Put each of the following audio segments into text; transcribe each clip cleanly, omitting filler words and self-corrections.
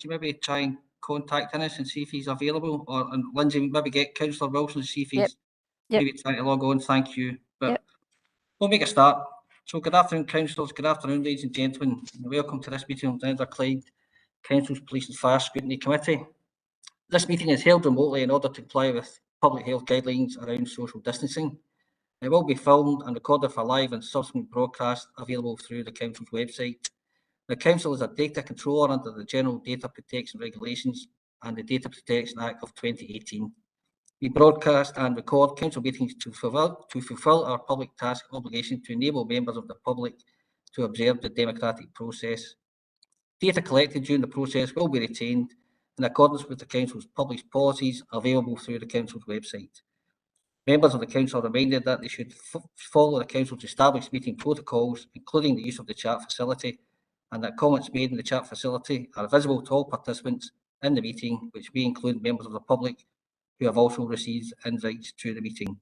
could you maybe try and contact Innes and see if he's available? And Lindsay, maybe get Councillor Wilson to see if he's maybe trying to log on. Thank you. But we'll make a start. So good afternoon, councillors. Good afternoon, ladies and gentlemen. Welcome to this meeting of the Inverclyde Council's Police and Fire Scrutiny Committee. This meeting is held remotely in order to comply with public health guidelines around social distancing. It will be filmed and recorded for live and subsequent broadcast available through the Council's website. The Council is a data controller under the General Data Protection Regulations and the Data Protection Act of 2018. We broadcast and record Council meetings to fulfil our public task obligation to enable members of the public to observe the democratic process. Data collected during the process will be retained in accordance with the Council's published policies available through the Council's website. Members of the Council are reminded that they should follow the Council's established meeting protocols, including the use of the chat facility, and that comments made in the chat facility are visible to all participants in the meeting, which may include members of the public who have also received invites to the meeting.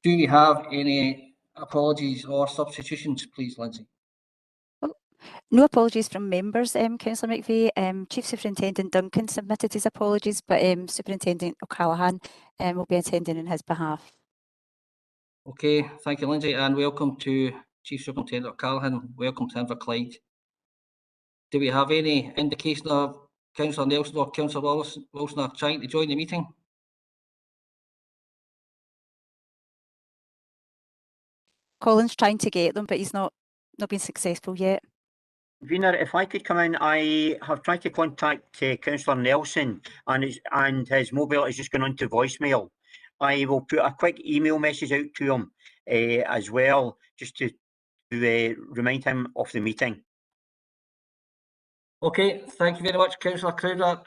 Do we have any apologies or substitutions, please, Lindsay? No apologies from members, Councillor McVeigh. Chief Superintendent Duncan submitted his apologies, but Superintendent O'Callaghan will be attending on his behalf. Okay, thank you, Lindsay, and welcome to Chief Superintendent O'Callaghan. Welcome to Inverclyde. Do we have any indication of Councillor Nelson or Councillor Wilson are trying to join the meeting? Colin's trying to get them, but he's not been successful yet. Vina, if I could come in, I have tried to contact Councillor Nelson, and his mobile is just going on to voicemail. I will put a quick email message out to him as well, just to remind him of the meeting. Okay, thank you very much, Councillor Crowder.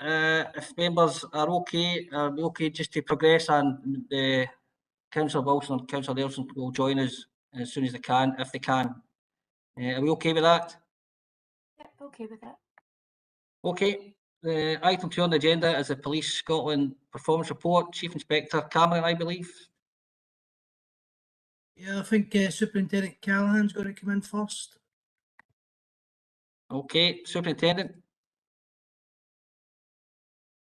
If members are okay just to progress, and Councillor Wilson and Councillor Nelson will join us as soon as they can, if they can. Are we okay with that? Yep, okay with that. Okay, item 2 on the agenda is the Police Scotland Performance Report. Chief Inspector Cameron, I believe. Yeah, I think Superintendent Callahan's going to come in first. Okay, Superintendent.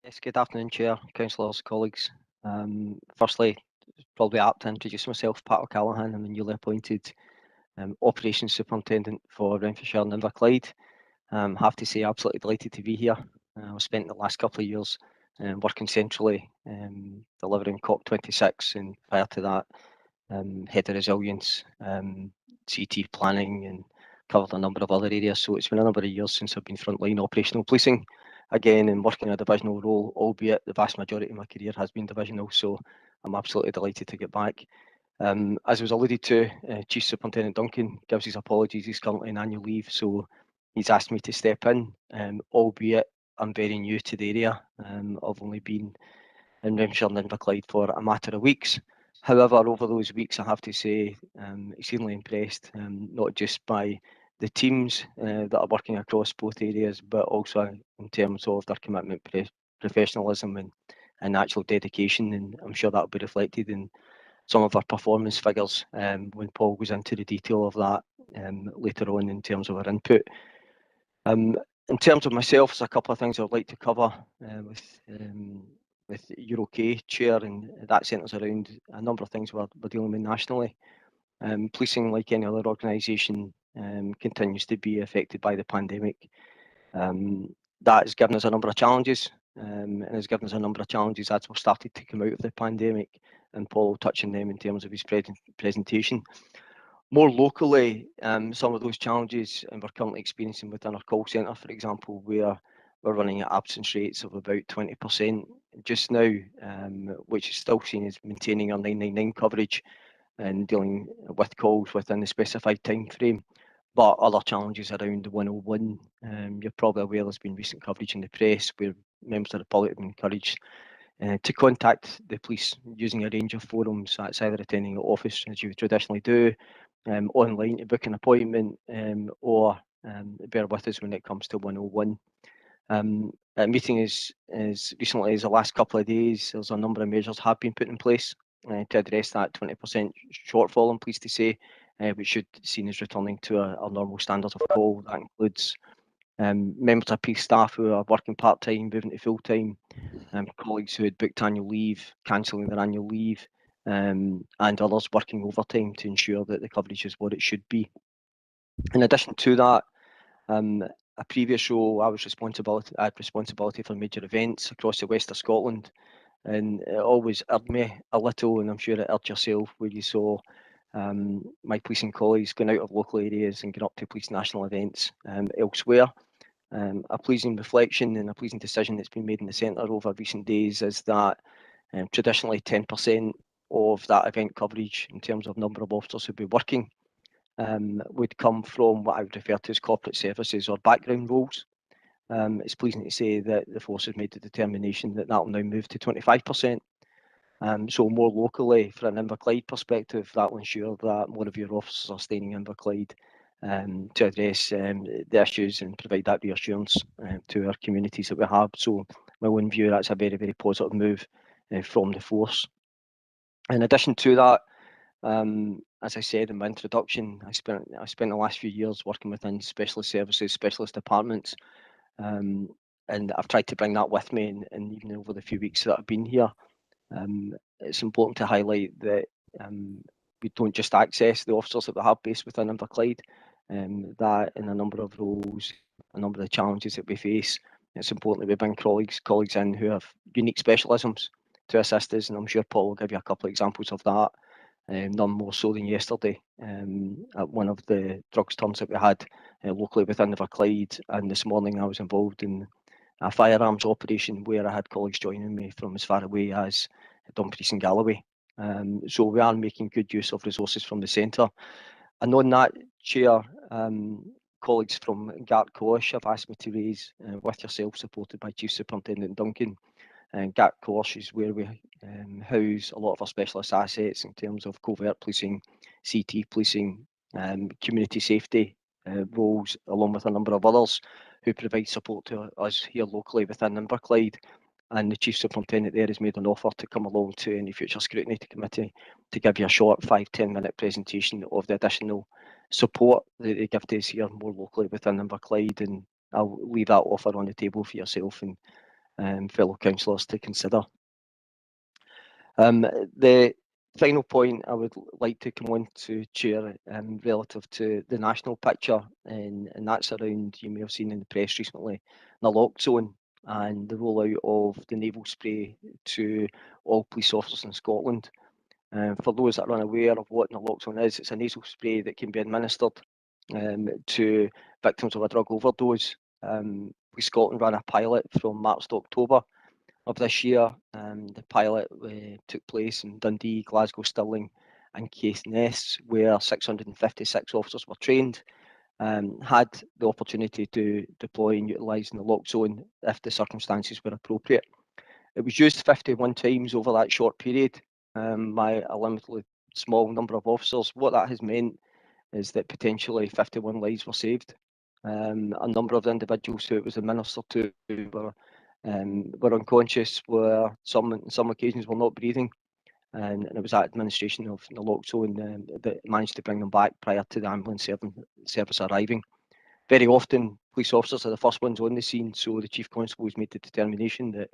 Yes, good afternoon, Chair, Councillors, colleagues. Firstly, probably apt to introduce myself, Pat O'Callaghan. I'm a newly appointed Operations Superintendent for Renfrewshire and Inverclyde. Have to say, absolutely delighted to be here. I've spent the last couple of years working centrally, delivering COP26, and prior to that, Head of Resilience, CT planning, and covered a number of other areas. So it's been a number of years since I've been frontline operational policing again, and working a divisional role, albeit the vast majority of my career has been divisional. So I'm absolutely delighted to get back. As was alluded to, Chief Superintendent Duncan gives his apologies. He's currently on annual leave, so he's asked me to step in, albeit I'm very new to the area. I've only been in Renfrewshire and Inverclyde for a matter of weeks. However, over those weeks, I have to say, exceedingly impressed, not just by the teams that are working across both areas, but also in terms of their commitment, professionalism, and actual dedication. And I'm sure that will be reflected in some of our performance figures when Paul goes into the detail of that later on in terms of our input. In terms of myself, there's a couple of things I'd like to cover with You're OK, Chair, and that centres around a number of things we're dealing with nationally. Policing, like any other organisation, continues to be affected by the pandemic. That has given us a number of challenges, and has given us a number of challenges as we've started to come out of the pandemic, and Paul will touch on them in terms of his presentation. More locally, some of those challenges we're currently experiencing within our call centre, for example, where we're running at absence rates of about 20% just now, which is still seen as maintaining our 999 coverage and dealing with calls within the specified time frame. But other challenges around the 101, you're probably aware there's been recent coverage in the press where members of the public have been encouraged to contact the police using a range of forums. That's either attending the office, as you would traditionally do, online to book an appointment, or bear with us when it comes to 101. A meeting is recently as the last couple of days, there's a number of measures have been put in place to address that 20% shortfall, I'm pleased to say, which should be seen as returning to our normal standards of call. That includes members of police staff who are working part-time, moving to full-time, colleagues who had booked annual leave, cancelling their annual leave, and others working overtime to ensure that the coverage is what it should be. In addition to that, a previous role, I had responsibility for major events across the west of Scotland, and it always irked me a little, and I'm sure it irked yourself, where you saw my policing colleagues going out of local areas and going up to police national events elsewhere. A pleasing reflection and a pleasing decision that's been made in the centre over recent days is that traditionally 10% of that event coverage in terms of number of officers who'd be working would come from what I would refer to as corporate services or background roles. It's pleasing to say that the force has made the determination that will now move to 25%. So more locally, from an Inverclyde perspective, that will ensure that more of your officers are staying in Inverclyde to address the issues and provide that reassurance to our communities that we have. So my own view, that's a very, very positive move from the force. In addition to that, as I said in my introduction, I spent the last few years working within specialist services, specialist departments, and I've tried to bring that with me, and even over the few weeks that I've been here, it's important to highlight that we don't just access the officers that we have based within Inverclyde, that in a number of roles, a number of the challenges that we face, it's important that we bring colleagues in who have unique specialisms to assist us, and I'm sure Paul will give you a couple of examples of that. None more so than yesterday at one of the drugs turns that we had locally within Inverclyde, and this morning I was involved in a firearms operation where I had colleagues joining me from as far away as Dumfries and Galloway. So we are making good use of resources from the centre. And on that, Chair, colleagues from Gartcosh have asked me to raise with yourself, supported by Chief Superintendent Duncan. Gartcosh is where we house a lot of our specialist assets in terms of covert policing, CT policing, community safety roles, along with a number of others who provide support to us here locally within Inverclyde. And the Chief Superintendent there has made an offer to come along to any future Scrutiny Committee to give you a short 5-10 minute presentation of the additional support that they give to us here more locally within Inverclyde, and I'll leave that offer on the table for yourself and fellow councillors to consider. The final point I would like to come on to, Chair, relative to the national picture, and that's around, you may have seen in the press recently, the lock zone and the rollout of the naval spray to all police officers in Scotland. For those that are unaware of what naloxone is, it's a nasal spray that can be administered to victims of a drug overdose. Police Scotland ran a pilot from March to October of this year. The pilot took place in Dundee, Glasgow, Stirling and Caithness, where 656 officers were trained, had the opportunity to deploy and utilise naloxone if the circumstances were appropriate. It was used 51 times over that short period by a limitedly small number of officers. What that has meant is that potentially 51 lives were saved. A number of the individuals who it was administered to were unconscious, were on some occasions were not breathing, and it was that administration of naloxone that managed to bring them back prior to the ambulance service arriving. Very often police officers are the first ones on the scene, so the Chief Constable has made the determination that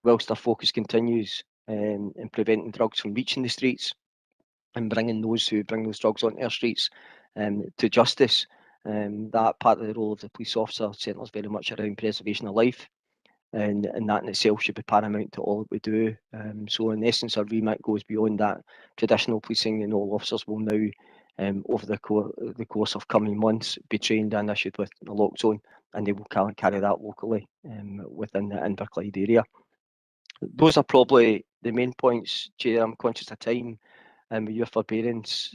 whilst our focus continues in preventing drugs from reaching the streets and bringing those who bring those drugs onto our streets to justice, that part of the role of the police officer centres very much around preservation of life, and that in itself should be paramount to all that we do. So in essence, our remit goes beyond that traditional policing, and all officers will now, over the course of coming months, be trained and issued with naloxone, and they will carry that locally within the Inverclyde area. Those are probably the main points, Chair. I'm conscious of time, and with your forbearance,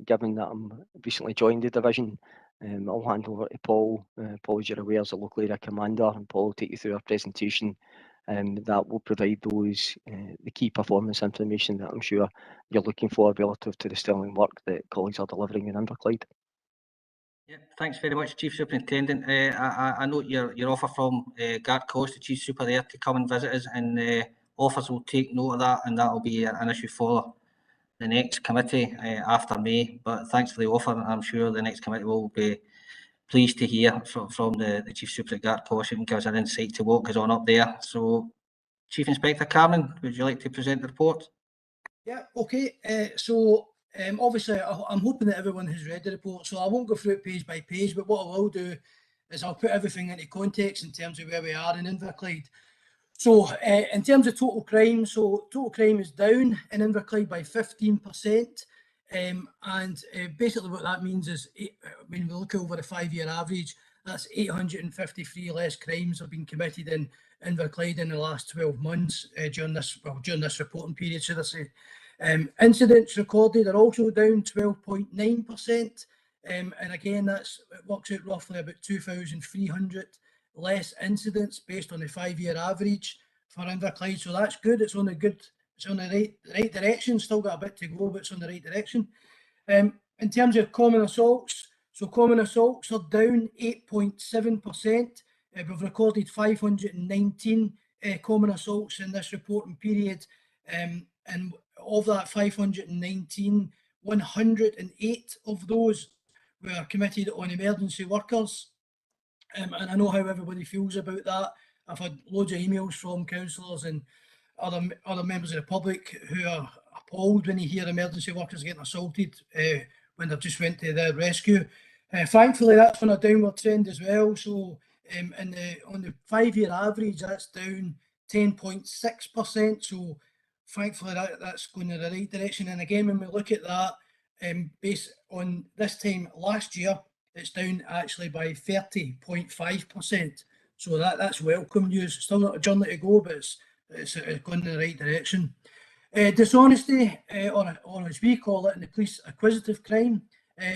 given that I'm recently joined the division, I'll hand over to Paul. Paul, as you're aware, is a local area commander, and Paul will take you through a presentation that will provide those the key performance information that I'm sure you're looking for relative to the sterling work that colleagues are delivering in Inverclyde. Yeah, thanks very much, Chief Superintendent. I note your offer from Gartcosh, the Chief Super there, to come and visit us, and officers will take note of that, and that will be an issue for the next committee after May. But thanks for the offer. I'm sure the next committee will be pleased to hear from the Chief Superintendent portion, gives an insight to what goes on up there. So, Chief Inspector Cameron, would you like to present the report? Yeah, okay. Obviously, I'm hoping that everyone has read the report, so I won't go through it page by page, but what I will do is I'll put everything into context in terms of where we are in Inverclyde. So, in terms of total crime, total crime is down in Inverclyde by 15%. Basically what that means is, when we look over the 5-year average, that's 853 less crimes have been committed in Inverclyde in the last 12 months during this reporting period, should I say. Incidents recorded are also down 12.9%. And again, it works out roughly about 2,300 less incidents based on the 5-year average for Inverclyde. So that's good. It's on the right direction. Still got a bit to go, but it's on the right direction. In terms of common assaults, so common assaults are down 8.7%. We've recorded 519 common assaults in this reporting period. And of that 519, 108 of those were committed on emergency workers. And I know how everybody feels about that. I've had loads of emails from councillors and other members of the public who are appalled when they hear emergency workers getting assaulted when they've just went to their rescue. Thankfully, that's on a downward trend as well. So on the 5-year average, that's down 10.6%. So thankfully, that's going in the right direction. And again, when we look at that, based on this time last year, it's down actually by 30.5%. So that's welcome news. Still not a journey to go, but it's going in the right direction. Dishonesty, or as we call it in the police, acquisitive crime.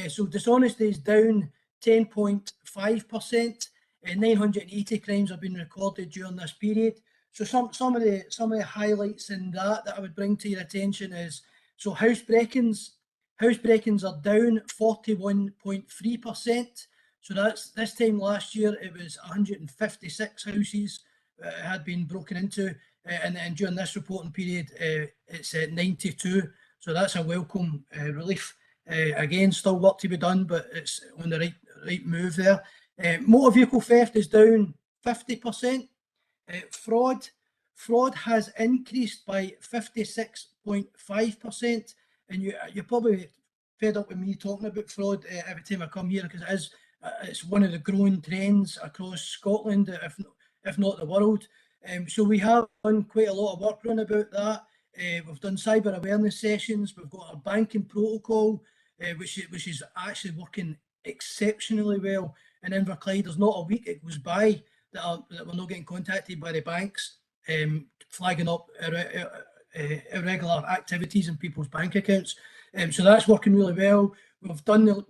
So dishonesty is down 10.5%. 980 crimes have been recorded during this period. So some of the highlights in that I would bring to your attention is, so house break-ins are down 41.3%. So that's, this time last year it was 156 houses had been broken into, and then during this reporting period it's at 92. So that's a welcome relief. Again, still work to be done, but it's on the right move there. Motor vehicle theft is down 50%. Fraud has increased by 56.5%. And you're probably fed up with me talking about fraud every time I come here, because it's one of the growing trends across Scotland, if not the world. So we have done quite a lot of work around about that. We've done cyber awareness sessions. We've got a banking protocol, which is actually working exceptionally well in Inverclyde. There's not a week it goes by that we're not getting contacted by the banks, flagging up irregular activities in people's bank accounts. So that's working really well. We've done the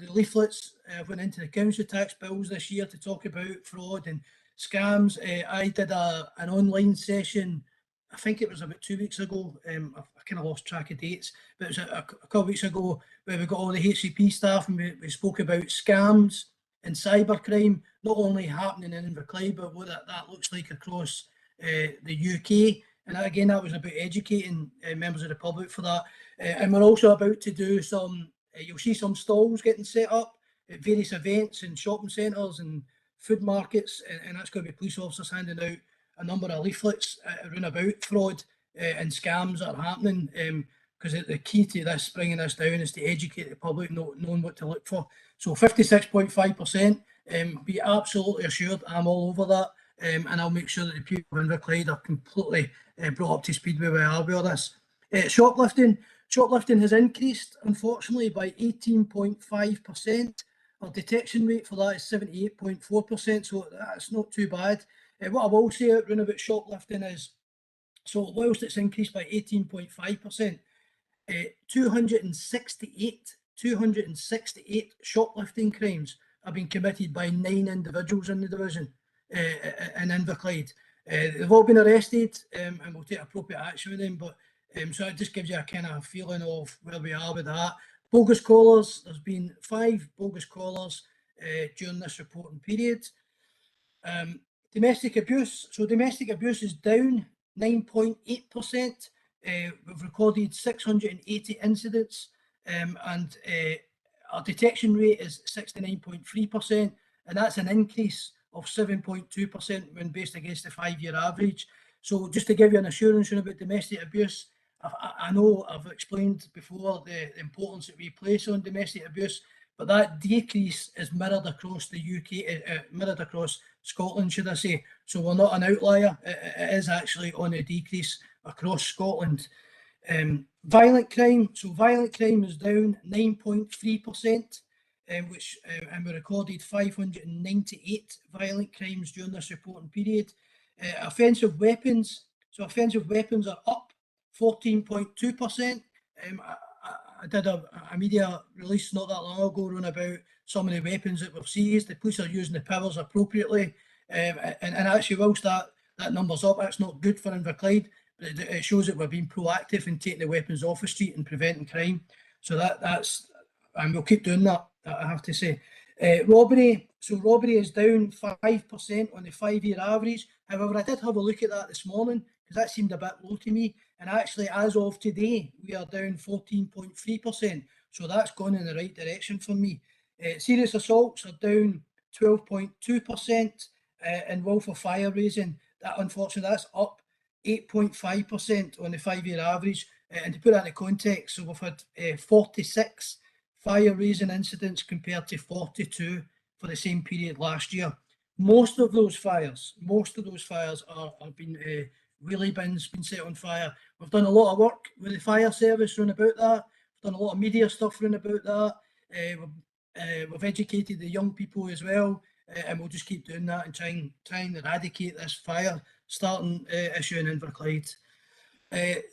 leaflets, went into the council tax bills this year to talk about fraud and scams. I did an online session, I think it was about 2 weeks ago. I kind of lost track of dates, but it was a couple of weeks ago, where we got all the HCP staff and we spoke about scams and cybercrime, not only happening in Inverclyde, but what that looks like across the UK. And again, that was about educating members of the public for that. And we're also about to do some, you'll see some stalls getting set up at various events and shopping centres and food markets, and that's going to be police officers handing out a number of leaflets around about fraud and scams that are happening, because the key to this, bringing this down, is to educate the public, knowing what to look for. So 56.5%, be absolutely assured I'm all over that, and I'll make sure that the people of Inverclyde are completely brought up to speed where we are with all this. Shoplifting has increased, unfortunately, by 18.5%. Our detection rate for that is 78.4%, so that's not too bad. What I will say around about shoplifting is, so whilst it's increased by 18.5%, 268 shoplifting crimes have been committed by 9 individuals in the division in Inverclyde. They've all been arrested, and we'll take appropriate action with them, but so it just gives you a kind of feeling of where we are with that. Bogus callers, there's been 5 bogus callers during this reporting period. Domestic abuse, so domestic abuse is down 9.8%. We've recorded 680 incidents, and our detection rate is 69.3%, and that's an increase of 7.2% when based against the 5-year average. So just to give you an assurance about domestic abuse, I know I've explained before the importance that we place on domestic abuse, but that decrease is mirrored across the UK, mirrored across Scotland, should I say. So we're not an outlier. It is actually on a decrease across Scotland. Violent crime. So violent crime is down 9.3%, and we recorded 598 violent crimes during this reporting period. Offensive weapons. So offensive weapons are up 14.2%. I did a media release not that long ago on about some of the weapons that we've seized. The police are using the powers appropriately, and actually, whilst that number's up, that's not good for Inverclyde, but it shows that we're being proactive in taking the weapons off the street and preventing crime. So that's, and we'll keep doing that, I have to say. Robbery. So robbery is down 5% on the 5-year average. However, I did have a look at that this morning because that seemed a bit low to me. And actually, as of today, we are down 14.3%. So that's gone in the right direction for me. Serious assaults are down 12.2%, and willful fire raising, that unfortunately, that's up 8.5% on the 5-year average. And to put that in context, so we've had 46 fire raising incidents compared to 42 for the same period last year. Most of those fires are being wheelie bins been set on fire. We've done a lot of work with the fire service around about that. We've done a lot of media stuff around about that. We've educated the young people as well, and we'll just keep doing that and try and eradicate this fire starting issue in Inverclyde.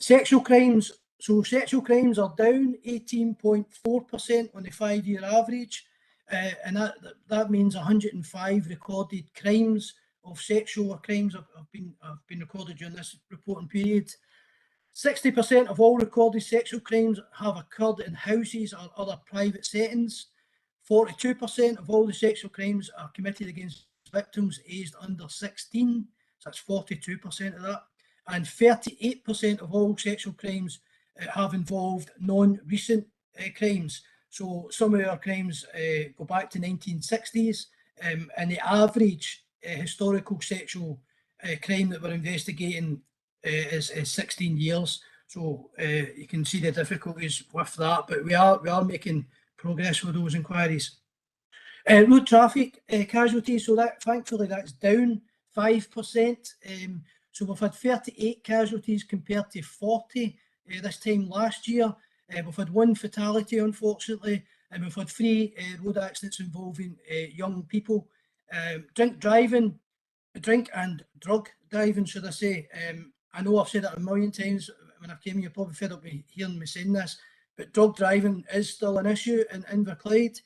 Sexual crimes. So sexual crimes are down 18.4% on the 5-year average, and that means 105 recorded crimes of sexual crimes have been recorded during this reporting period. 60% of all recorded sexual crimes have occurred in houses or other private settings. 42% of all the sexual crimes are committed against victims aged under 16. So that's 42% of that. And 38% of all sexual crimes have involved non-recent crimes. So some of our crimes go back to 1960s, and the average historical sexual crime that we're investigating is 16 years. So you can see the difficulties with that, but we are making progress with those inquiries. Road traffic casualties, so that thankfully that's down 5%. So we've had 38 casualties compared to 40 this time last year. We've had 1 fatality, unfortunately, and we've had 3 road accidents involving young people. Drink and drug driving, should I say. I know I've said it a million times when I came here, probably fed up with hearing me saying this, but drug driving is still an issue in Inverclyde.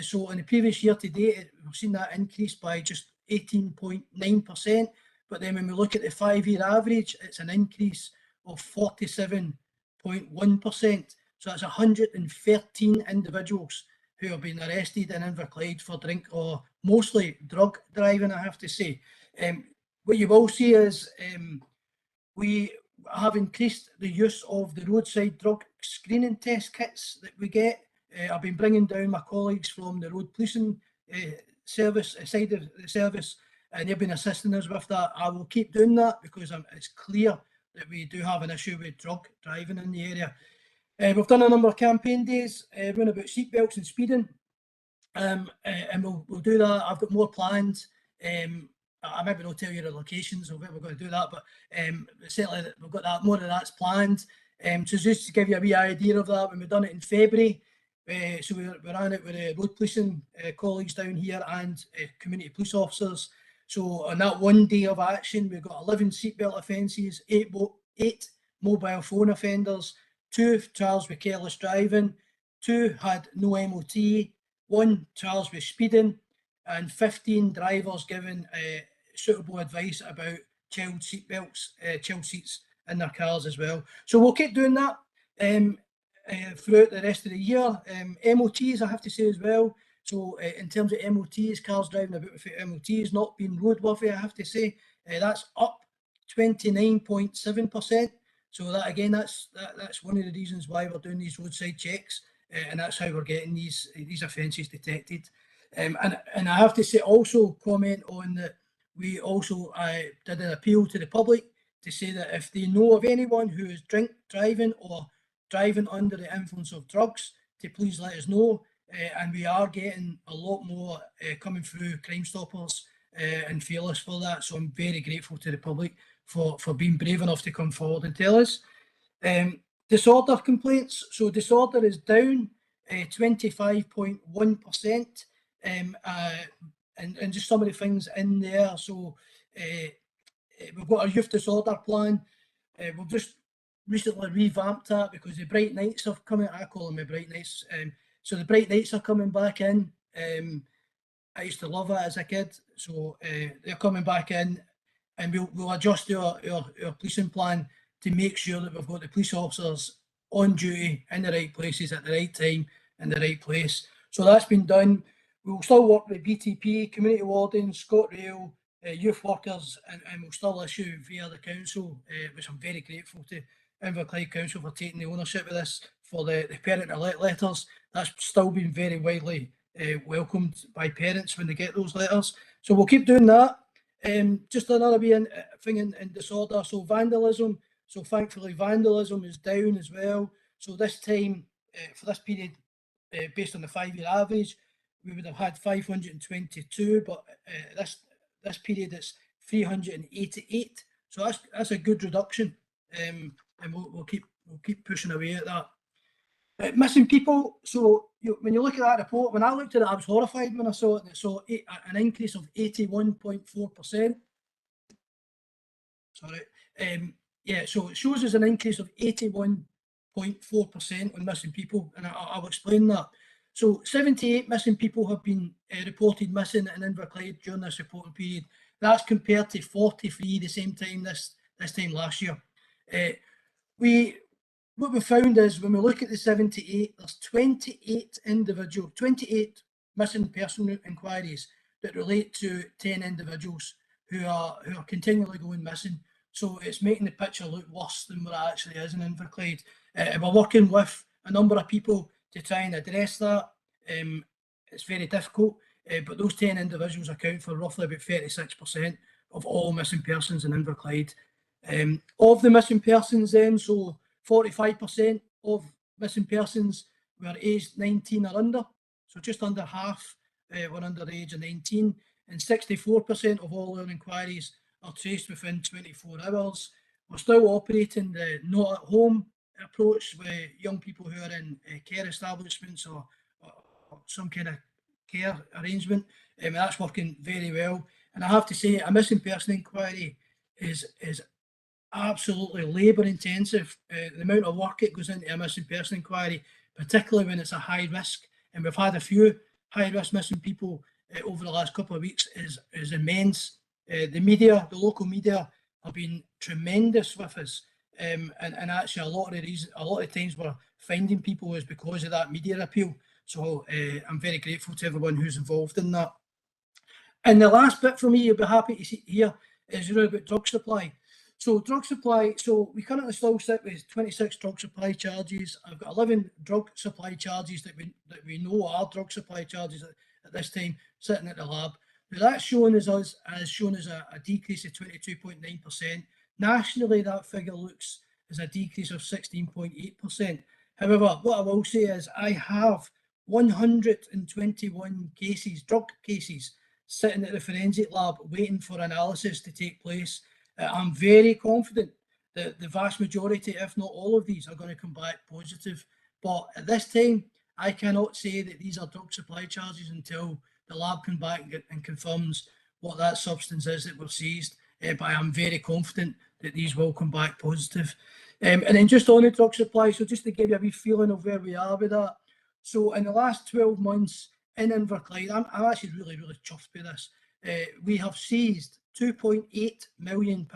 So in the previous year to date, we've seen that increase by just 18.9%. But then when we look at the 5-year average, it's an increase of 47.1%. So that's 113 individuals who have been arrested in Inverclyde for drink or mostly drug driving, I have to say. What you will see is we have increased the use of the roadside drug screening test kits that we get. I've been bringing down my colleagues from the road policing service side of the service, and they've been assisting us with that. I will keep doing that because it's clear that we do have an issue with drug driving in the area. We've done a number of campaign days around about seatbelts and speeding, and we'll do that. I've got more planned. I maybe not tell you the locations of where we're going to do that, but certainly we've got that, more of that's planned. So just to give you a wee idea of that, when we've done it in February, so we ran it with road policing colleagues down here and community police officers. So on that one day of action, we've got 11 seatbelt offences, 8 mobile phone offenders, 2 charged with careless driving, 2 had no MOT, 1 charged with speeding, and 15 drivers given suitable advice about child seatbelts, child seats in their cars as well. So we'll keep doing that throughout the rest of the year. MOTs, I have to say as well. So in terms of MOTs, cars driving about without MOTs, not being roadworthy, I have to say, that's up 29.7%. So that again, that's one of the reasons why we're doing these roadside checks and that's how we're getting these offences detected. And I have to say, also comment on that, we also did an appeal to the public to say that if they know of anyone who is driving or driving under the influence of drugs, to please let us know. And we are getting a lot more coming through Crime Stoppers and Fearless for that. So I'm very grateful to the public for being brave enough to come forward and tell us. Disorder complaints. So disorder is down 25.1%. And just some of the things in there. So we've got our youth disorder plan. We've just recently revamped that because the bright nights are coming. I call them the bright nights. So the bright nights are coming back in. I used to love it as a kid. So they're coming back in, and we'll adjust our policing plan to make sure that we've got the police officers on duty in the right places at the right time in the right place. So that's been done. We'll still work with BTP, community wardens, ScotRail, youth workers, and we'll still issue via the council, which I'm very grateful to Inverclyde Council for taking the ownership of this, for the parent alert letters. That's still been very widely welcomed by parents when they get those letters. So we'll keep doing that. Just another thing in disorder, so vandalism. So thankfully vandalism is down as well. So this time, for this period, based on the 5-year average, we would have had 522, but this period it's 388. So that's a good reduction, and we'll keep pushing away at that. Missing people. So when you look at that report, when I looked at it, I was horrified when I saw it. So an increase of 81.4%. Sorry. Yeah, so it shows us an increase of 81.4% on missing people, and I'll explain that. So 78 missing people have been reported missing in Inverclyde during this reporting period. That's compared to 43 the same time this time last year. What we found is when we look at the 78, there's 28 missing person inquiries that relate to 10 individuals who are continually going missing. So it's making the picture look worse than what it actually is in Inverclyde. We're working with a number of people to try and address that. It's very difficult, but those 10 individuals account for roughly about 36% of all missing persons in Inverclyde. Of the missing persons then, so 45% of missing persons were aged 19 or under, so just under half were under the age of 19, and 64% of all our inquiries are traced within 24 hours. We're still operating the not at home approach with young people who are in care establishments or some kind of care arrangement, and that's working very well. And I have to say, a missing person inquiry is absolutely labour intensive. The amount of work it goes into a missing person inquiry, particularly when it's a high risk, and we've had a few high risk missing people over the last couple of weeks, is immense. The media, the local media, have been tremendous with us, and actually a lot of times we're finding people is because of that media appeal. So I'm very grateful to everyone who's involved in that. And the last bit for me, you'll be happy to see here, is really about drug supply. So drug supply, so we currently still sit with 26 drug supply charges. I've got 11 drug supply charges that we know are drug supply charges at this time sitting at the lab. Now that's shown as a decrease of 22.9%. Nationally, that figure looks as a decrease of 16.8%. However, what I will say is I have 121 cases, drug cases, sitting at the forensic lab waiting for analysis to take place. I'm very confident that the vast majority, if not all of these, are going to come back positive. But at this time, I cannot say that these are drug supply charges until the lab comes back and confirms what that substance is that we've seized. But I am very confident that these will come back positive. And then just on the drug supply, so just to give you a wee feeling of where we are with that. So in the last 12 months in Inverclyde, I'm actually really, really chuffed by this. We have seized £2.8 million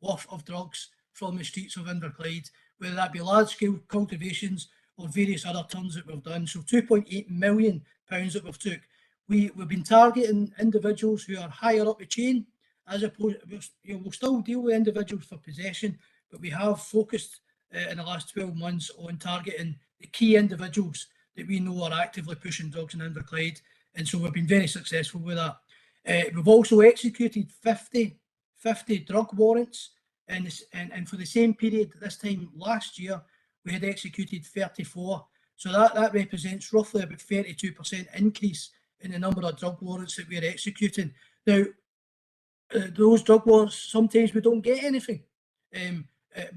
worth of drugs from the streets of Inverclyde, whether that be large-scale cultivations or various other turns that we've done. So £2.8 million that we've took. We've been targeting individuals who are higher up the chain, as opposed, we'll still deal with individuals for possession, but we have focused in the last 12 months on targeting the key individuals. that we know are actively pushing drugs in Inverclyde, and so we've been very successful with that. We've also executed 50 drug warrants, and for the same period this time last year, we had executed 34. So that represents roughly about 32% increase in the number of drug warrants that we're executing. Now, those drug warrants, sometimes we don't get anything.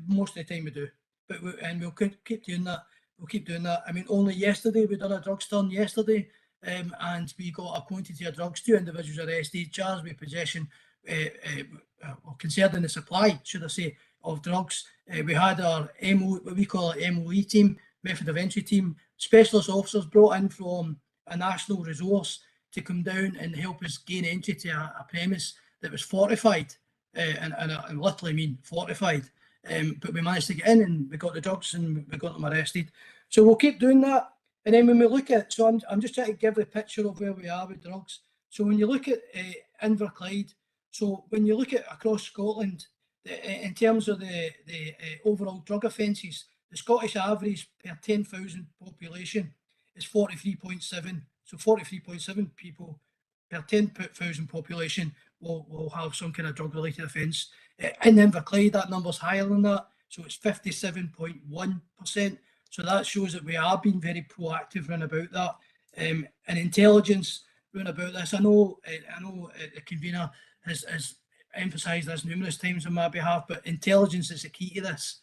Most of the time we do, but we'll keep doing that. We'll keep doing that. I mean, only yesterday we done a drug stun yesterday, and we got a quantity of drugs. 2 individuals arrested, charged with possession, or concerned in the supply, should I say, of drugs. We had our what we call our MOE team, method of entry team, specialist officers brought in from a national resource to come down and help us gain entry to a premise that was fortified, and I literally mean fortified. But we managed to get in, and we got the drugs, and we got them arrested. So we'll keep doing that. And then when we look at, so I'm just trying to give the picture of where we are with drugs. So when you look at Inverclyde, so when you look at across Scotland, in terms of the overall drug offences, the Scottish average per 10,000 population is 43.7. So 43.7 people per 10,000 population will have some kind of drug-related offence. In Inverclyde, that number's higher than that, so it's 57.1%. So that shows that we are being very proactive around about that. And intelligence around about this. I know the convener has emphasised this numerous times on my behalf, but intelligence is the key to this.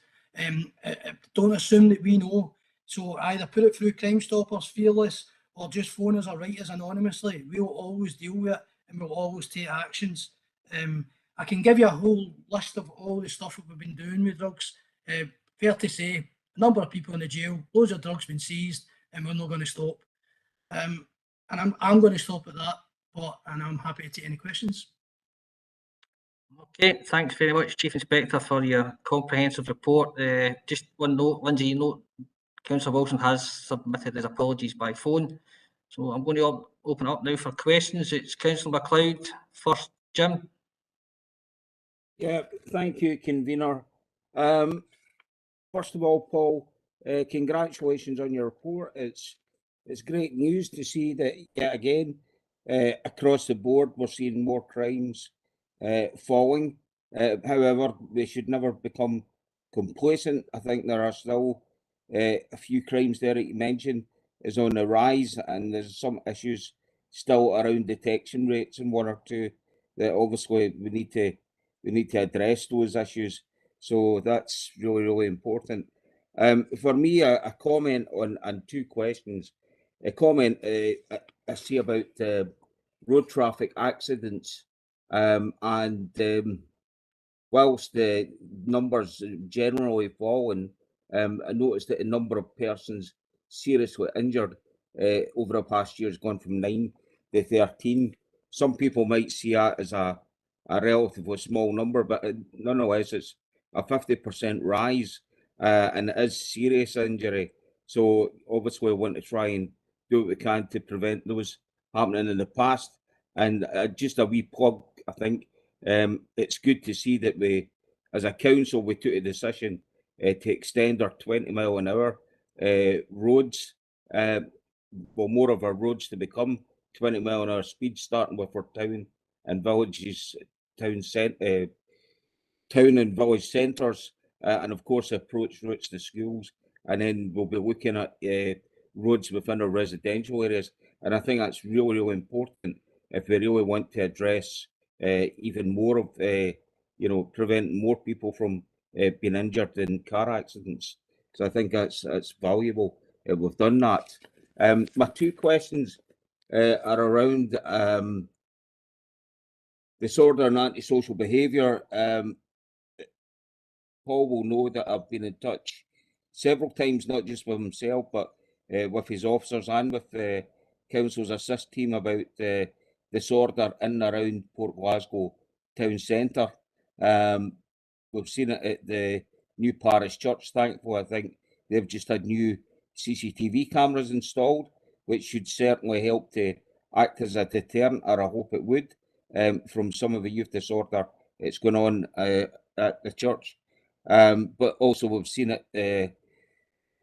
Don't assume that we know. So either put it through Crime Stoppers, Fearless, or just phone us or write us anonymously. We'll always deal with it, and we'll always take actions. I can give you a whole list of all the stuff that we've been doing with drugs. Fair to say, a number of people in the jail, loads of drugs been seized, and we're not going to stop. And I'm going to stop at that, and I'm happy to take any questions. Okay, thanks very much, Chief Inspector, for your comprehensive report. Just one note, Lindsay, you know, Councillor Wilson has submitted his apologies by phone. So I'm going to open up now for questions. It's Councillor MacLeod first. Jim? Yeah, thank you, convener. First of all, Paul, congratulations on your report. It's great news to see that yet again, across the board, we're seeing more crimes falling. However, we should never become complacent. I think there are still a few crimes there that you mentioned is on the rise, and there's some issues still around detection rates and 1 or 2 that obviously we need to address those issues. So that's really, really important. For me, a comment on 2 questions. A comment I see about road traffic accidents, and whilst the numbers generally fallen, I noticed that the number of persons seriously injured over the past year has gone from 9 to 13. Some people might see that as a relatively small number, but nonetheless, it's a 50% rise, and it is serious injury. So obviously, we want to try and do what we can to prevent those happening in the past. And just a wee plug, I think it's good to see that we, as a council, we took a decision to extend our 20-mile-an-hour roads, well, more of our roads to become 20-mile-an-hour speed, starting with our town and villages, town and village centres, and of course approach routes to schools, and then we'll be looking at roads within our residential areas. And I think that's really, really important if we really want to address even more of, preventing more people from being injured in car accidents. So I think that's valuable. We've done that. My 2 questions are around disorder and antisocial behaviour. Paul will know that I've been in touch several times, not just with himself, but with his officers and with the Council's Assist team about disorder in and around Port Glasgow town centre. We've seen it at the new parish church, thankfully. I think they've just had new CCTV cameras installed, which should certainly help to act as a deterrent, or I hope it would, from some of the youth disorder that's going on at the church. But also we've seen it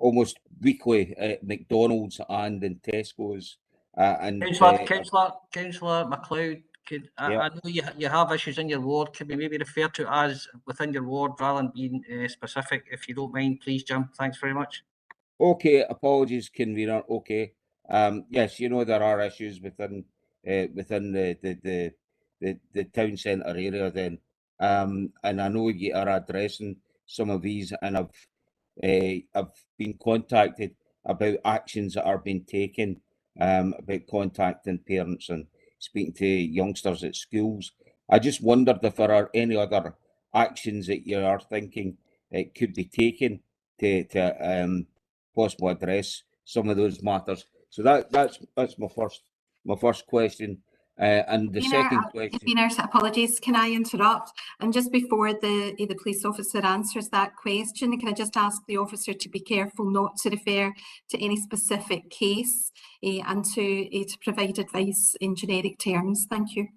almost weekly at McDonald's and in Tesco's. Councillor MacLeod, Yeah. I know you have issues in your ward. Could we maybe refer to as within your ward rather than being specific? If you don't mind, please, Jim. Thanks very much. Okay, apologies, convener. Okay. Yes, you know there are issues within the town centre area then. And I know you are addressing some of these, and I've been contacted about actions that are being taken, about contacting parents and speaking to youngsters at schools. I just wondered if there are any other actions that you are thinking it could be taken to possibly address some of those matters. So that's my first question. And the second question. Convener, apologies, can I interrupt? And just before the police officer answers that question, can I just ask the officer to be careful not to refer to any specific case and to provide advice in generic terms? Thank you.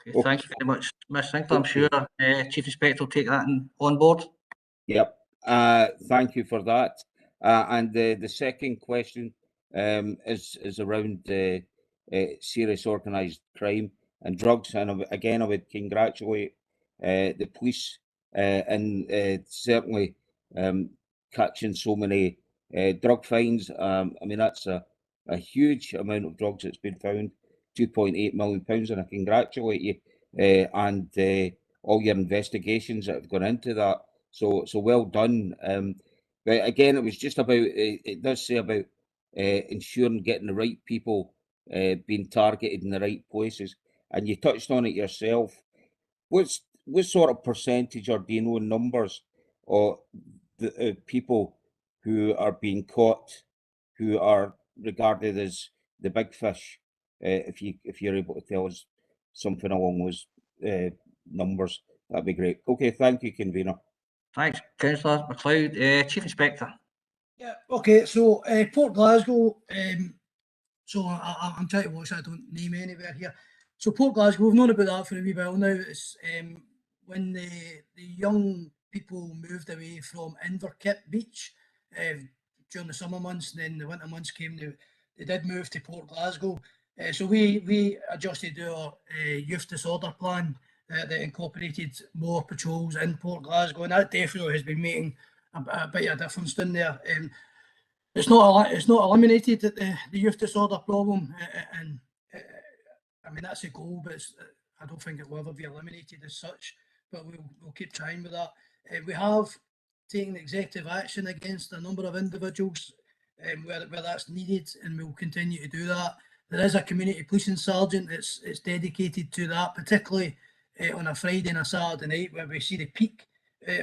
Okay, thank you very much, Ms. Sinclair. I'm sure Chief Inspector will take that on board. Yep. Thank you for that. And the second question is around serious organised crime and drugs. And again, I would congratulate the police and certainly catching so many drug fines. I mean, that's a huge amount of drugs that's been found, £2.8 million, and I congratulate you and all your investigations that have gone into that. So well done. But again, it was just about, it does say about ensuring getting the right people being targeted in the right places. And you touched on it yourself. What sort of percentage, or do you know numbers of the people who are being caught, who are regarded as the big fish? If you're able to tell us something along those numbers, that'd be great. Okay, thank you, convener. Thanks, Councillor MacLeod. Chief Inspector. Yeah, okay, so Port Glasgow, so I'm trying to watch, I don't name anywhere here. So Port Glasgow, we've known about that for a wee while now. It's when the young people moved away from Inverkip Beach during the summer months, and then the winter months came, they did move to Port Glasgow. So we adjusted our youth disorder plan that incorporated more patrols in Port Glasgow, and that definitely has been making a bit of a difference down there. It's not eliminated the youth disorder problem, and I mean that's a goal, but I don't think it will ever be eliminated as such. But we'll keep trying with that. We have taken executive action against a number of individuals where that's needed, and we'll continue to do that. There is a community policing sergeant that's dedicated to that, particularly on a Friday and a Saturday night where we see the peak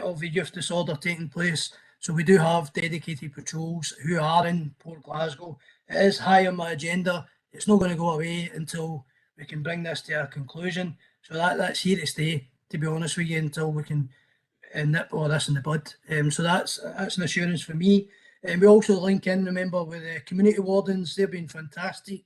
of the youth disorder taking place. So we do have dedicated patrols who are in Port Glasgow. It is high on my agenda. It's not going to go away until we can bring this to a conclusion. So that's here to stay, to be honest with you, until we can nip all this in the bud. So that's an assurance for me. And we also link in, remember, with the community wardens. They've been fantastic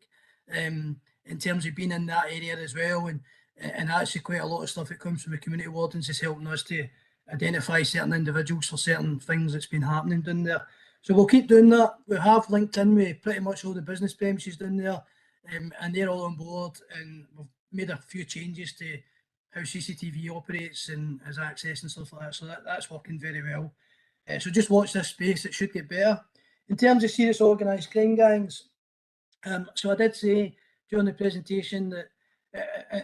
in terms of being in that area as well. And actually quite a lot of stuff that comes from the community wardens is helping us to identify certain individuals for certain things that's been happening down there. So we'll keep doing that. We have linked in with pretty much all the business premises down there, and they're all on board, and we've made a few changes to how CCTV operates and has access and stuff like that. So that's working very well. So just watch this space, it should get better. In terms of serious organised crime gangs, so I did say during the presentation that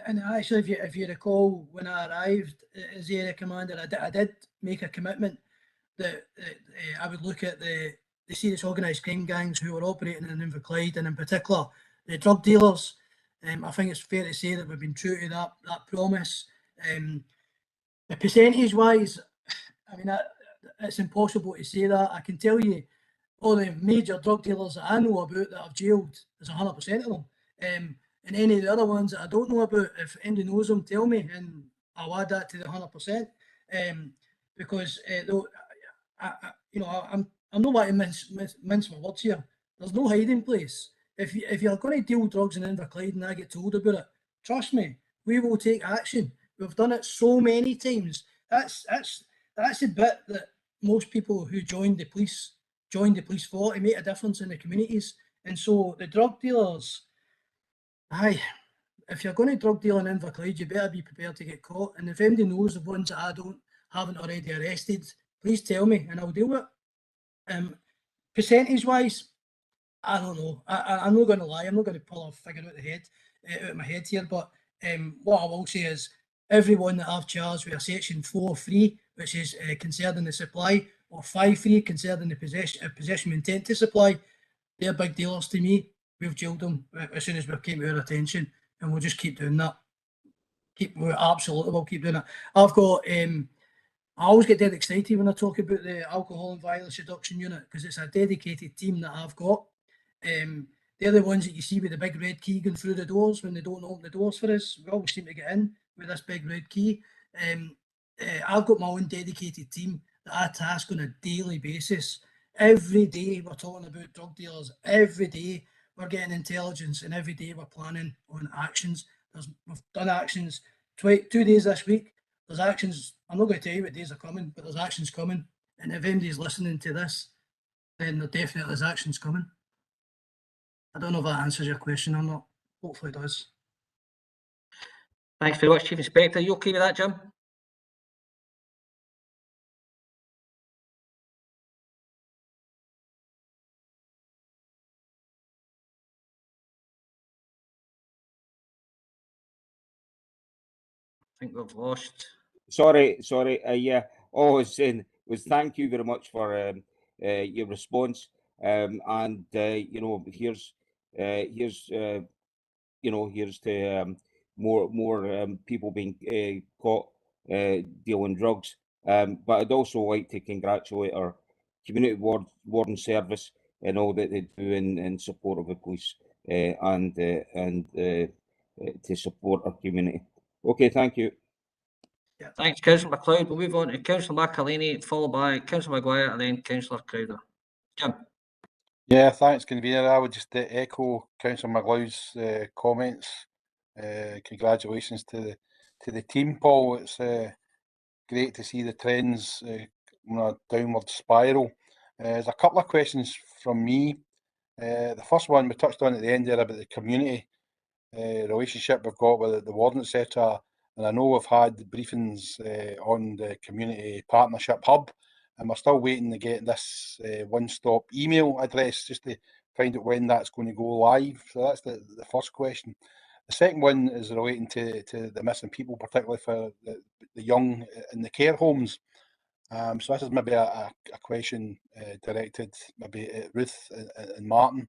and actually, if you recall, when I arrived as area commander, I did make a commitment that I would look at the serious organised crime gangs who were operating in Inverclyde, and in particular the drug dealers. I think it's fair to say that we've been true to that promise. The percentage-wise, I mean, it's impossible to say that. I can tell you all the major drug dealers that I know about that I've jailed, there's 100% of them. And any of the other ones that I don't know about, if anybody knows them, tell me, and I'll add that to the 100%. Because I'm not wanting to mince my words here. There's no hiding place. If you're going to deal drugs in Inverclyde and I get told about it, trust me, we will take action. We've done it so many times. That's the bit that most people who joined the police for to make a difference in the communities. And so the drug dealers, aye, if you're going to drug deal in Inverclyde, you better be prepared to get caught. And if anybody knows of ones that haven't already arrested, please tell me and I'll deal with it. Percentage wise, I don't know. I'm not going to lie. I'm not going to pull a figure out of my head here. But what I will say is everyone that I've charged with a section 4(3), which is concerning the supply, or 5(3), concerning the possession with intent to supply, they're big dealers to me. We've jailed them as soon as we came to our attention, and we'll just keep doing that. Absolutely, we'll keep doing it. I've got. I always get dead excited when I talk about the Alcohol and Violence Reduction Unit, because it's a dedicated team that I've got. They're the ones that you see with the big red key going through the doors when they don't open the doors for us. We always seem to get in with this big red key. I've got my own dedicated team that I task on a daily basis. Every day we're talking about drug dealers. Every day we're getting intelligence, and every day we're planning on actions. We've done actions 2 days this week. There's actions, I'm not going to tell you what days are coming, but there's actions coming. And if anybody's listening to this, then there definitely is actions coming. I don't know if that answers your question or not. Hopefully it does. Thanks very much, Chief Inspector. Are you okay with that, Jim? I think we've lost. Sorry. Yeah, all I was saying was thank you very much for your response. And you know, here's to more people being caught dealing drugs. But I'd also like to congratulate our community warden service and all that they do in support of the police and to support our community. Okay, thank you. Yeah, thanks, Councillor MacLeod. We'll move on to Councillor McElhaney, followed by Councillor Maguire, and then Councillor Crowder. Jim. Yeah, thanks, Convener. I would just echo Councillor MacLeod's comments. Congratulations to the team, Paul. It's great to see the trends on a downward spiral. There's a couple of questions from me. The first one we touched on at the end there about the community relationship we've got with the warden, etc. And I know we've had briefings on the community partnership hub, and we're still waiting to get this one-stop email address just to find out when that's going to go live. So that's the first question. The second one is relating to the missing people, particularly for the young in the care homes. So this is maybe a question directed maybe at Ruth and Martin.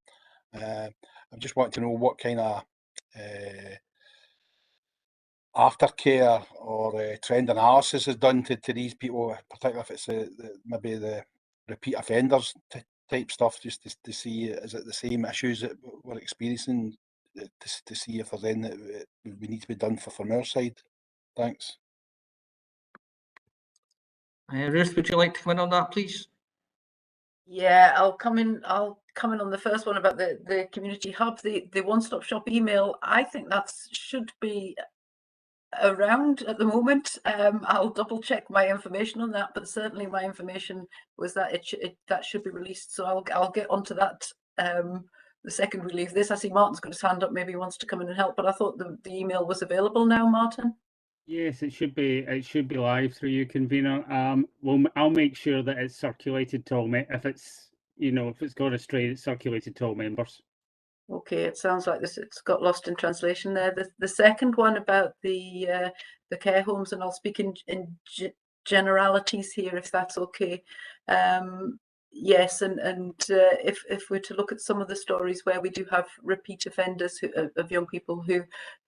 I just want to know what kind of aftercare or trend analysis is done to these people, particularly if it's maybe the repeat offenders type stuff, just to see is it the same issues that we're experiencing, to see if there's anything that we need to be done from our side. Thanks. Ruth, would you like to come in on that, please? Yeah, I'll come in on the first one about the community hub, the one-stop shop email. I think that should be around at the moment. I'll double check my information on that, but certainly my information was that that should be released. So I'll get onto that the second we leave this. I see Martin's got his hand up. Maybe he wants to come in and help, but I thought the email was available now, Martin. Yes, it should be. It should be live through you, Convener. I'll make sure that it's circulated to all if it's gone astray, it's circulated to all members. Okay, it sounds like it's got lost in translation there. The second one about the care homes, and I'll speak in generalities here, if that's okay. Yes, and if we're to look at some of the stories where we do have repeat offenders of young people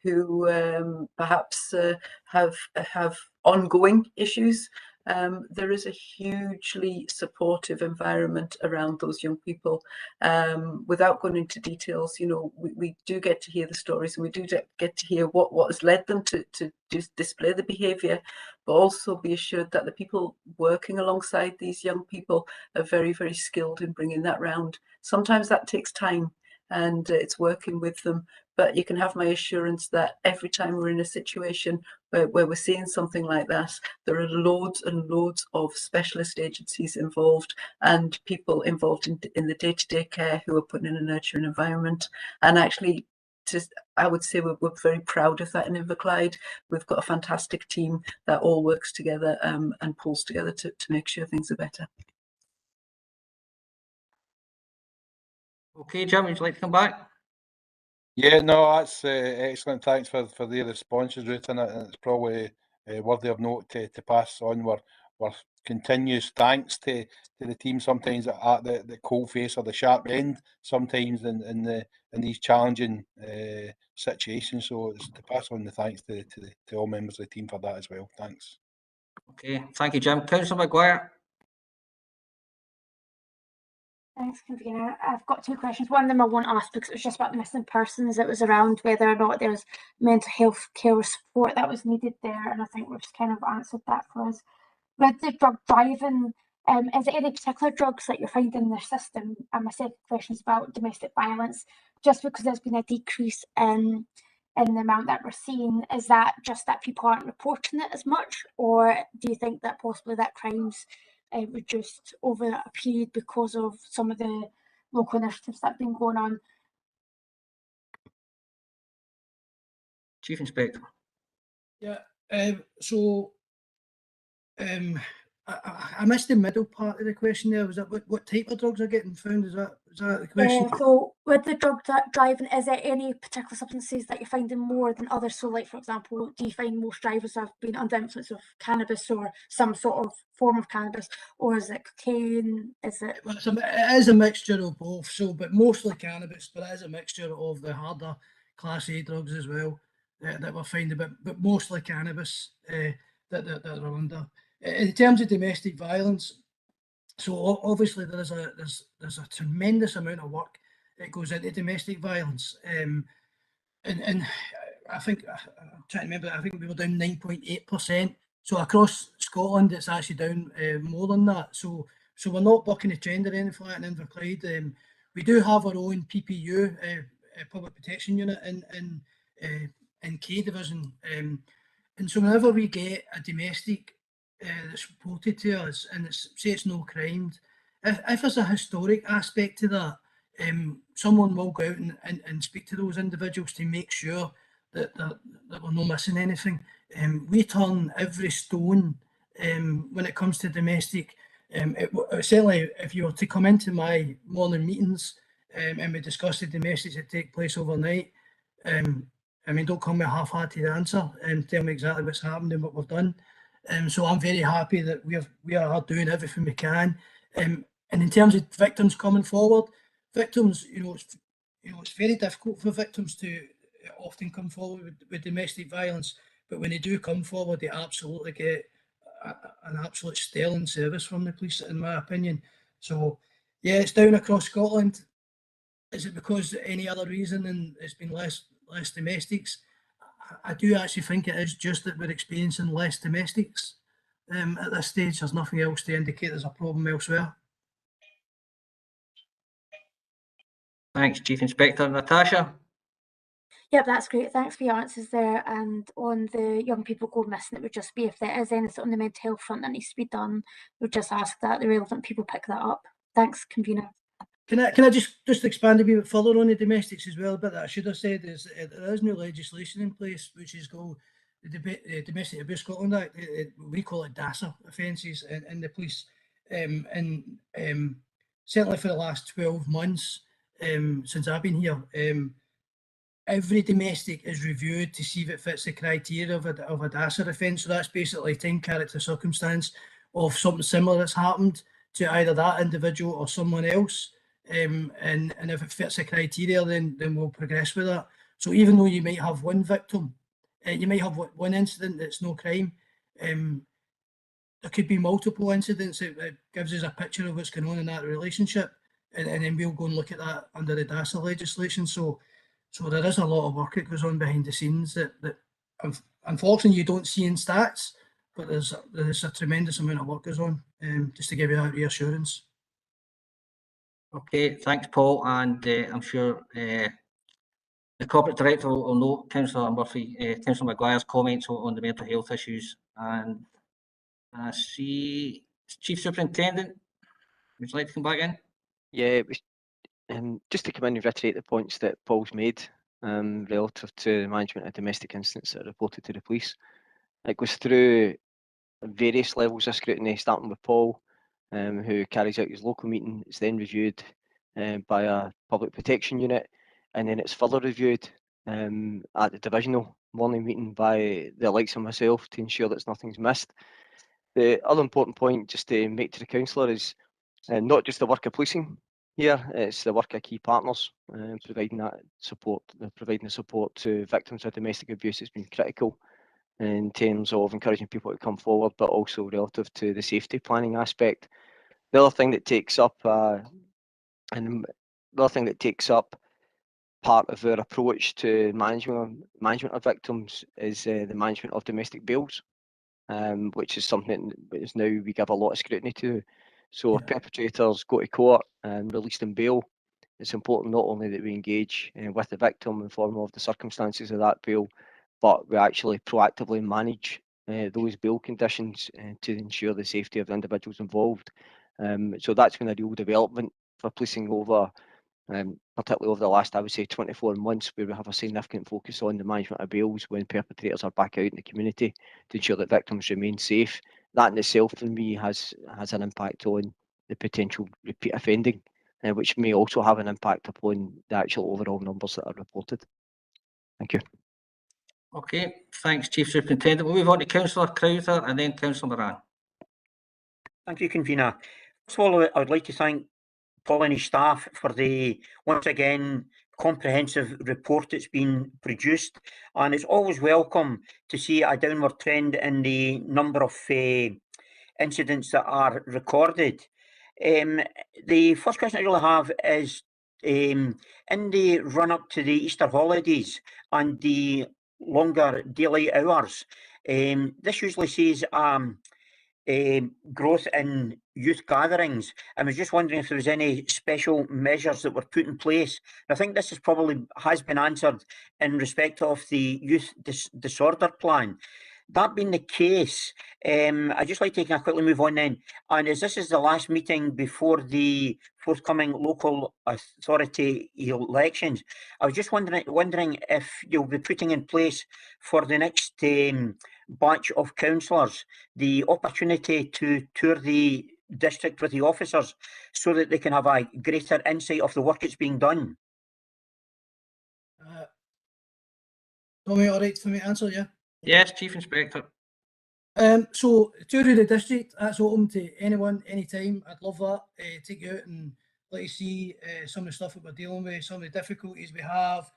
who perhaps have ongoing issues, there is a hugely supportive environment around those young people. Without going into details, we do get to hear the stories, and we do get to hear what has led them to display the behaviour, but also be assured that the people working alongside these young people are very, very skilled in bringing that round. Sometimes that takes time, and it's working with them, but you can have my assurance that every time we're in a situation where we're seeing something like that, there are loads and loads of specialist agencies involved and people involved in the day-to-day care who are putting in a nurturing environment. And actually, I would say we're very proud of that in Inverclyde. We've got a fantastic team that all works together and pulls together to make sure things are better. Okay, Jim, would you like to come back? Yeah, no, that's excellent. Thanks for the responses, Ruth, and it's probably worthy of note to pass on. We're continuous thanks to the team, sometimes at the cold face or the sharp end, sometimes in these challenging situations. So it's to pass on the thanks to all members of the team for that as well. Thanks. Okay, thank you, Jim. Councillor Maguire. Thanks, convener. I've got two questions. One of them I won't ask because it was just about missing persons. It was around whether or not there's mental health care support that was needed there, and I think we've just kind of answered that for us. With the drug driving, is there any particular drugs that you're finding in their system? And my second question is about domestic violence. Just because there's been a decrease in the amount that we're seeing, is that just that people aren't reporting it as much, or do you think that possibly that crimes reduced over a period because of some of the local initiatives that have been going on? Chief Inspector. Yeah, I missed the middle part of the question there. Was that what type of drugs are getting found? Is that the question? So with the drug driving, is there any particular substances that you're finding more than others? So like, for example, do you find most drivers have been under influence of cannabis or some sort of form of cannabis, or is it cocaine? Is it? Well, it is a mixture of both, but mostly cannabis, but it is a mixture of the harder Class A drugs as well that we're finding, but mostly cannabis that are under. In terms of domestic violence, so obviously there's a tremendous amount of work that goes into domestic violence, and I think I'm trying to remember. I think we were down 9.8%. So across Scotland, it's actually down more than that. So we're not bucking the trend or anything like that in Inverclyde. We do have our own PPU, Public Protection Unit in K Division, and so whenever we get a domestic that's reported to us and say it's no crime, if there's a historic aspect to that, someone will go out and speak to those individuals to make sure that we're not missing anything. We turn every stone when it comes to domestic. Certainly, if you were to come into my morning meetings and we discuss the domestics that take place overnight, I mean, don't come with a half-hearted answer and tell me exactly what's happened and what we've done. So I'm very happy that we are doing everything we can. And in terms of victims coming forward, victims, it's very difficult for victims to often come forward with domestic violence, but when they do come forward, they absolutely get an absolute sterling service from the police, in my opinion. So yeah, it's down across Scotland. Is it because of any other reason and it's been less domestics? I do actually think it is just that we're experiencing less domestics at this stage. There's nothing else to indicate there's a problem elsewhere. Thanks, Chief Inspector. Natasha? Yep, that's great. Thanks for your answers there. And on the young people going missing, it would just be if there is anything on the mental health front that needs to be done, we'd just ask that the relevant people pick that up. Thanks, convener. Can I just expand a bit further on the domestics as well? But I should have said is there is new legislation in place, which is called the Domestic Abuse Scotland Act. We call it DASA offences in the police. And certainly for the last 12 months since I've been here, every domestic is reviewed to see if it fits the criteria of a DASA offence. So that's basically time, character, circumstance of something similar that's happened to either that individual or someone else. And if it fits the criteria, then we'll progress with that. So even though you might have one victim, you might have one incident that's no crime, there could be multiple incidents that gives us a picture of what's going on in that relationship, and then we'll go and look at that under the DASA legislation. So there is a lot of work that goes on behind the scenes that unfortunately you don't see in stats, but there's a tremendous amount of work goes on, just to give you that reassurance. Okay, thanks, Paul, and I'm sure the The corporate director will note Councillor Murphy, Councillor Maguire's comments on the mental health issues, and I see Chief Superintendent. Would you like to come back in? Yeah, it was, just to come in and reiterate the points that Paul's made relative to the management of domestic incidents that are reported to the police. It goes through various levels of scrutiny, starting with Paul, who carries out his local meeting. It's then reviewed by a public protection unit, and then it's further reviewed at the divisional morning meeting by the likes of myself to ensure that nothing's missed. The other important point just to make to the councillor is not just the work of policing here, it's the work of key partners providing that support. Providing the support to victims of domestic abuse has been critical in terms of encouraging people to come forward, but also relative to the safety planning aspect. The other thing that takes up part of our approach to management of victims is the management of domestic bails, which is something that now we give a lot of scrutiny to. So if perpetrators go to court and released in bail, it's important not only that we engage with the victim, inform of the circumstances of that bail, but we actually proactively manage those bail conditions to ensure the safety of the individuals involved. So that's been a real development for policing over, particularly over the last, I would say, 24 months, where we have a significant focus on the management of bails when perpetrators are back out in the community to ensure that victims remain safe. That in itself, for me, has an impact on the potential repeat offending, which may also have an impact upon the actual overall numbers that are reported. Thank you. Okay, thanks, Chief Superintendent. We'll move on to Councillor Crowther and then Councillor Moran. Thank you, Convener. First of all, I would like to thank Paul and his staff for the, once again, comprehensive report that's been produced, and it's always welcome to see a downward trend in the number of incidents that are recorded. The first question I really have is, in the run-up to the Easter holidays and the longer daylight hours, this usually sees growth in youth gatherings. I was just wondering if there was any special measures that were put in place. I think this has been answered in respect of the youth disorder plan. That being the case, I'd just like to quickly move on then. And as this is the last meeting before the forthcoming local authority elections, I was just wondering if you'll be putting in place for the next batch of councillors the opportunity to tour the district with the officers so that they can have a greater insight of the work that's being done. Tommy, all right for me to answer, yeah? Yes, Chief Inspector. So tour of the district, that's open to anyone, anytime. I'd love that. Take you out and let you see some of the stuff that we're dealing with, some of the difficulties we have,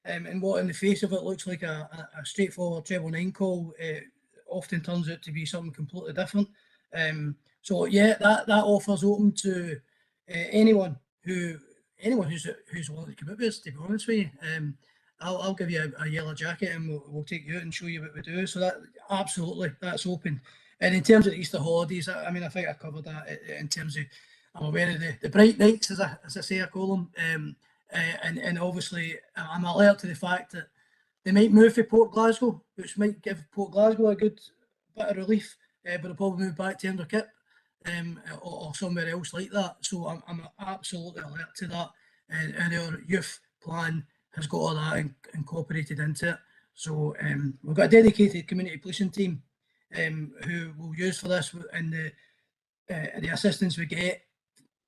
and what in the face of it looks like a straightforward treble 9 call often turns out to be something completely different. So yeah, that offer's open to anyone who's willing to come out with us, to be honest with you. I'll give you a yellow jacket and we'll take you out and show you what we do. So that absolutely, that's open. And in terms of the Easter holidays, I mean, I think I covered that in terms of, I'm aware of the bright nights, as I say, I call them. And obviously I'm alert to the fact that they might move to Port Glasgow, which might give Port Glasgow a good bit of relief, but they'll probably move back to Inverkip or somewhere else like that. So I'm absolutely alert to that. And our youth plan has got all that incorporated into it. So we've got a dedicated community policing team who we'll use for this, and the assistance we get.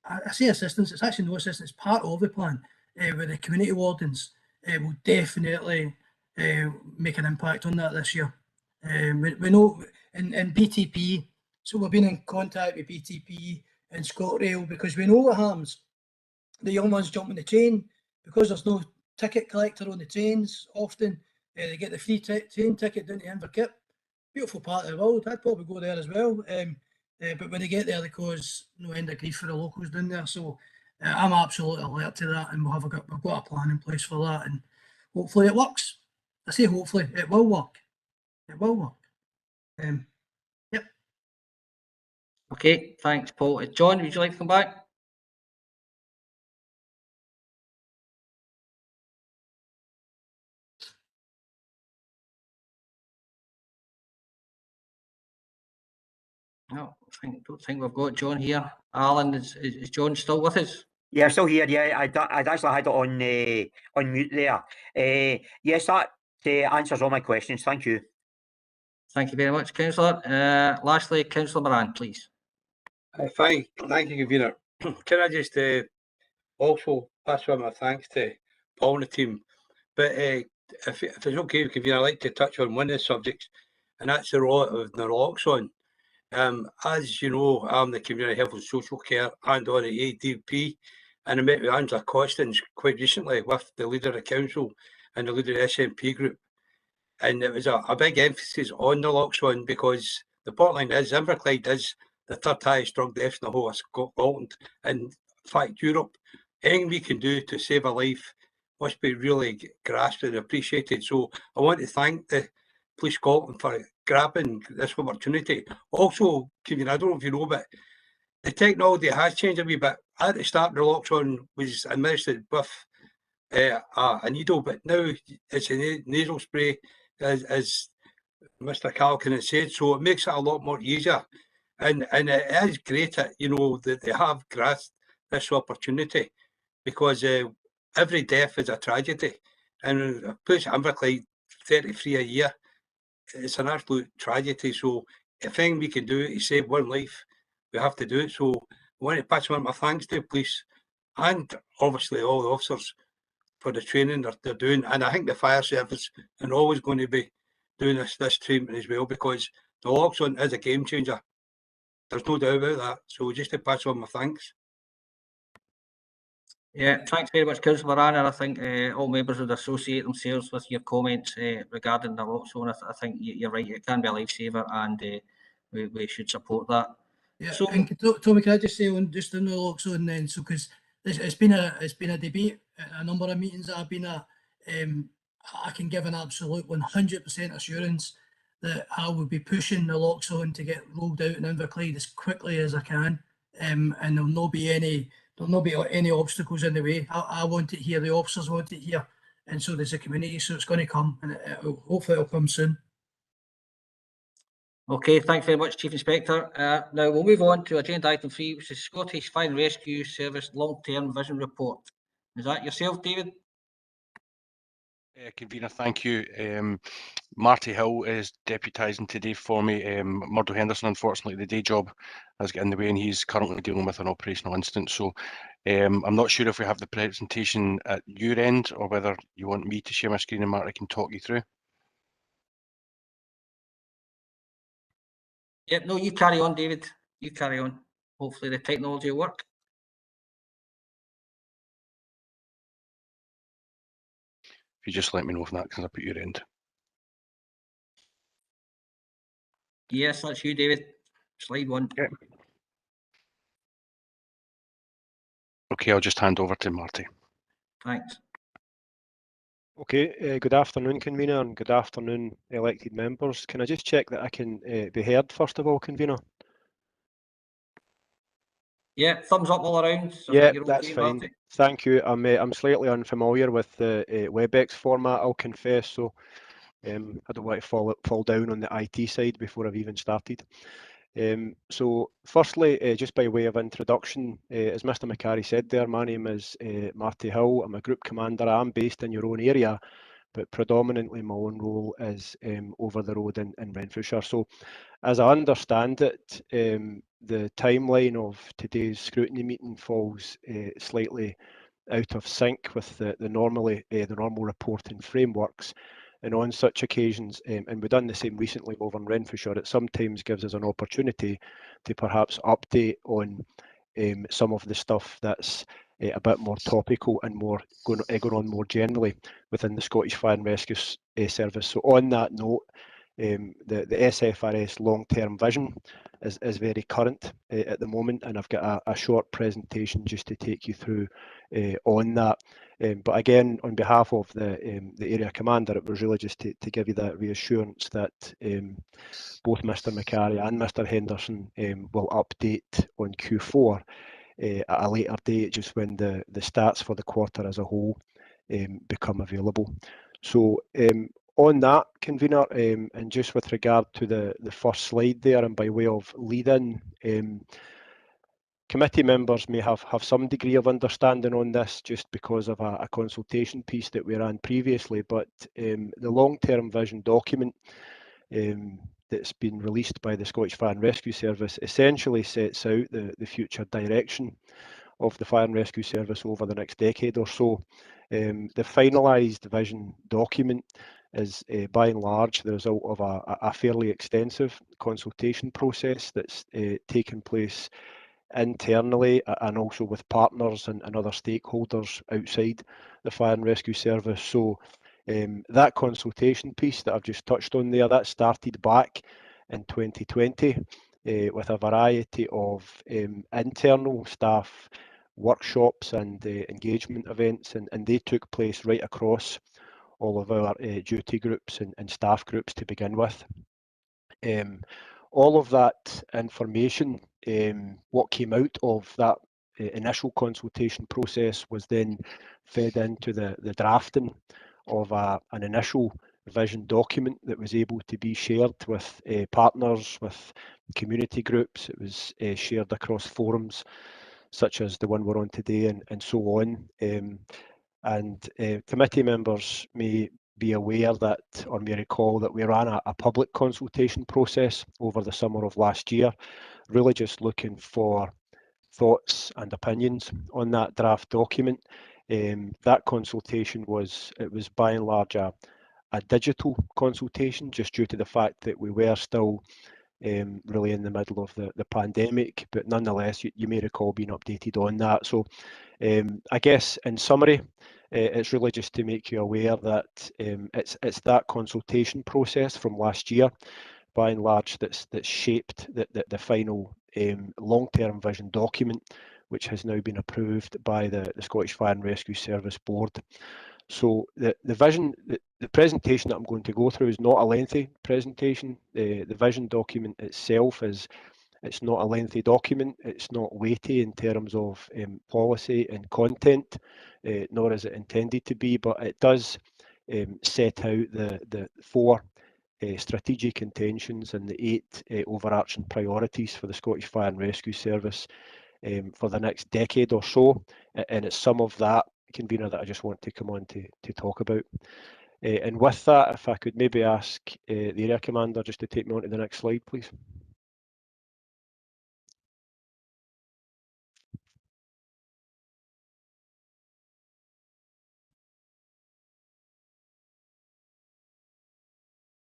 I say assistance, it's actually no assistance, it's part of the plan. With the community wardens will definitely make an impact on that this year. We know in BTP, so we've been in contact with BTP and ScotRail because we know what happens. The young ones jump on the train because there's no ticket collector on the trains. Often they get the free train ticket down to Inverkip. Beautiful part of the world. I'd probably go there as well. But when they get there, they cause no end of grief for the locals down there. So I'm absolutely alert to that, and we've got a plan in place for that, and hopefully it works. I say hopefully, it will work. It will work. Yep. Okay, thanks, Paul. John, would you like to come back? No, don't think we've got John here. Alan, is John still with us? Yeah, still here. Yeah, I'd actually had it on mute there. Yes, that answers all my questions. Thank you. Thank you very much, Councillor. Lastly, Councillor Moran, please. Thank you, Convener. Can I just also pass on my thanks to Paul and the team? But if it's okay, Convener, I'd like to touch on one of the subjects, and that's the role of naloxone. As you know, I'm the Community Health and Social Care and on the ADP, and I met with Angela Costins quite recently with the leader of the council and the leader of the SNP group. And it was a big emphasis on naloxone because the bottom line is Inverclyde is the third highest drug death in the whole of Scotland. And in fact, Europe, anything we can do to save a life must be really grasped and appreciated. So I want to thank the Police Scotland for grabbing this opportunity. Also, I don't know if you know, but the technology has changed a wee bit. At the start, naloxone was administered with a needle, but now it's a nasal spray, as Mr. Calkin has said, so it makes it a lot more easier. And it is great that, that they have grasped this opportunity, because every death is a tragedy. And it puts Inverclyde 33 a year. It's an absolute tragedy. So if anything we can do to save one life, we have to do it. So I want to pass on my thanks to the police and obviously all the officers for the training they're doing. And I think the fire service are always going to be doing this treatment as well, because the naloxone is a game changer. There's no doubt about that. So just to pass on my thanks. Yeah, thanks very much, Councillor Moran. And I think all members would associate themselves with your comments regarding naloxone. I think you're right, it can be a lifesaver, and we should support that. Yeah, so, and Tommy, can I just say on just the naloxone then, so because it's been a debate at a number of meetings that I've been at. I can give an absolute 100% assurance that I will be pushing naloxone to get rolled out in Inverclyde as quickly as I can, and there'll not be any obstacles in the way. I want it here, the officers want it here, and so does the community. So it's going to come, and hopefully it'll come soon. Okay, thanks very much, Chief Inspector. Now we'll move on to agenda item 3, which is Scottish Fire and Rescue Service Long-Term Vision Report. Is that yourself, David? Convener, thank you. Marty Hill is deputising today for me. Murdo Henderson, unfortunately, the day job has got in the way, and he's currently dealing with an operational incident. So I'm not sure if we have the presentation at your end, or whether you want me to share my screen and Marty can talk you through. Yep, no, you carry on, David. You carry on. Hopefully the technology will work. If you just let me know if that comes up at your end. Yes, that's you, David. Slide 1. Yeah. Okay, I'll just hand over to Marty. Thanks. Okay, good afternoon, Convener, and good afternoon, elected members. Can I just check that I can be heard, first of all, Convener? Yeah, thumbs up all around. So yeah, that's okay, fine. Marty. Thank you. I'm slightly unfamiliar with the WebEx format, I'll confess, so I don't want to fall down on the IT side before I've even started. So firstly, just by way of introduction, as Mr. McCarry said there, my name is Marty Hill. I'm a group commander. I'm based in your own area, but predominantly my own role is over the road in Renfrewshire. So as I understand it, the timeline of today's scrutiny meeting falls slightly out of sync with the normal reporting frameworks. And on such occasions, and we've done the same recently over in Renfrewshire, it sometimes gives us an opportunity to perhaps update on some of the stuff that's a bit more topical and more going on more generally within the Scottish Fire and Rescue Service. So on that note, the SFRS long-term vision is very current at the moment, and I've got a short presentation just to take you through on that. But again, on behalf of the area commander, it was really just to give you that reassurance that both Mr. McCarry and Mr. Henderson will update on Q4 at a later date, just when the stats for the quarter as a whole become available. So On that, convener, and just with regard to the first slide there, and by way of lead-in, committee members may have some degree of understanding on this just because of a consultation piece that we ran previously, but the long-term vision document that's been released by the Scottish Fire and Rescue Service essentially sets out the future direction of the Fire and Rescue Service over the next decade or so. The finalised vision document is by and large the result of a fairly extensive consultation process that's taken place internally and also with partners and other stakeholders outside the Fire and Rescue Service. So that consultation piece that I've just touched on there, that started back in 2020 with a variety of internal staff workshops and engagement events, and they took place right across all of our duty groups and staff groups to begin with. All of that information, what came out of that initial consultation process was then fed into the drafting of an initial vision document that was able to be shared with partners, with community groups. It was shared across forums such as the one we're on today and so on. And committee members may be aware that, or may recall that we ran a public consultation process over the summer of last year, really just looking for thoughts and opinions on that draft document. That consultation was by and large a digital consultation, just due to the fact that we were still really in the middle of the pandemic, but nonetheless you may recall being updated on that. So I guess in summary, it's really just to make you aware that it's that consultation process from last year by and large that's shaped the final long-term vision document, which has now been approved by the Scottish Fire and Rescue Service Board. So the vision, the presentation that I'm going to go through is not a lengthy presentation. The vision document itself it's not a lengthy document. It's not weighty in terms of policy and content, nor is it intended to be, but it does set out the 4 strategic intentions and the 8 overarching priorities for the Scottish Fire and Rescue Service for the next decade or so, and it's some of that, convener, that I just want to come on to talk about. And with that, if I could maybe ask the Area Commander just to take me on to the next slide, please.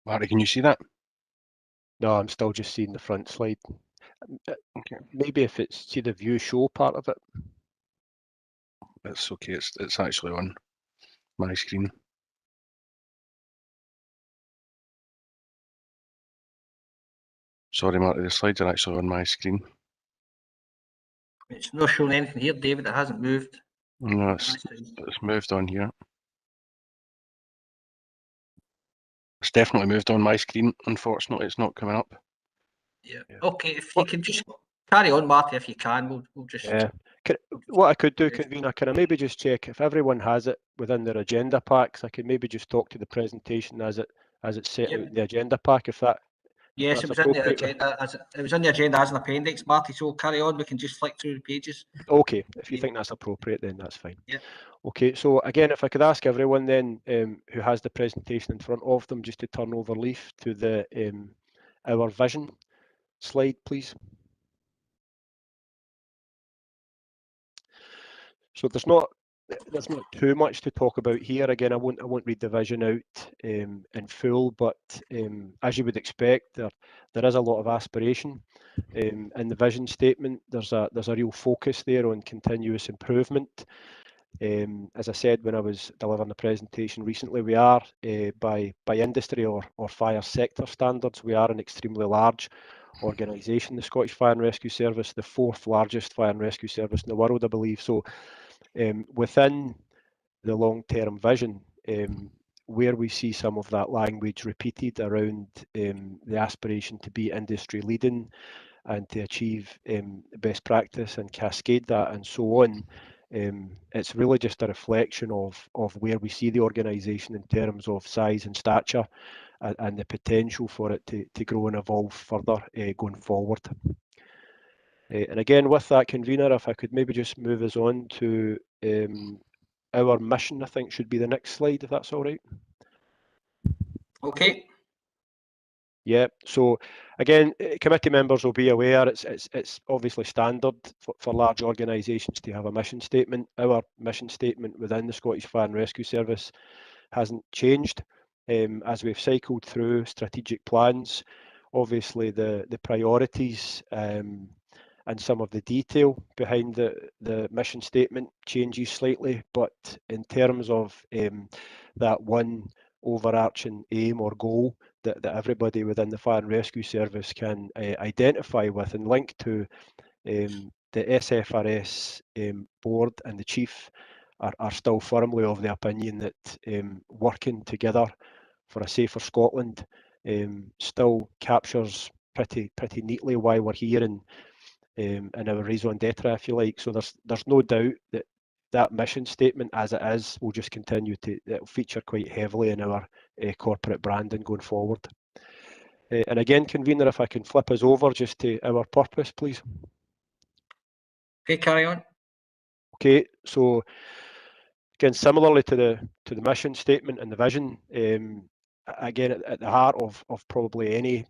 Marty, can you see that? No, I'm still just seeing the front slide. Okay. Maybe if it's, see the view show part of it. It's okay, it's actually on my screen. Sorry, Marty, the slides are actually on my screen. It's not showing anything here, David. It hasn't moved. No, it's moved on here. It's definitely moved on my screen. Unfortunately, it's not coming up. Yeah. Okay, if you can just carry on, Marty, if you can, we'll just. Yeah. What I could do, convener, can I maybe just check if everyone has it within their agenda packs? I could maybe just talk to the presentation as it's set out in the agenda pack, if that. Yes, it was in the agenda. It was in the agenda as an appendix, Marty. So carry on. We can just flick through the pages. Okay, if you think that's appropriate, then that's fine. Yeah. Okay, so again, if I could ask everyone then who has the presentation in front of them just to turn over leaf to the our vision slide, please. So there's not too much to talk about here. Again, I won't read the vision out in full, but as you would expect, there is a lot of aspiration in the vision statement. There's a real focus there on continuous improvement. As I said when I was delivering the presentation recently, we are by industry or fire sector standards, we are an extremely large organisation, the Scottish Fire and Rescue Service, the 4th largest fire and rescue service in the world, I believe. So within the long-term vision, where we see some of that language repeated around the aspiration to be industry leading and to achieve best practice and cascade that and so on, It's really just a reflection of where we see the organisation in terms of size and stature, and the potential for it to grow and evolve further going forward. And again, with that, convener, if I could maybe just move us on to our mission, I think should be the next slide, if that's all right. Okay. Yeah, so again, committee members will be aware it's obviously standard for large organisations to have a mission statement. Our mission statement within the Scottish Fire and Rescue Service hasn't changed as we've cycled through strategic plans. Obviously, the priorities and some of the detail behind the mission statement changes slightly, but in terms of that one overarching aim or goal that everybody within the Fire and Rescue Service can identify with and link to, the SFRS board and the chief are still firmly of the opinion that working together for a safer Scotland still captures pretty neatly why we're here and our raison d'etre, if you like. So there's no doubt that mission statement as it is will just continue to feature quite heavily in our corporate branding going forward. And again, convener, if I can flip us over just to our purpose, please. Okay, carry on. Okay, so again, similarly to the mission statement and the vision, again at the heart of probably any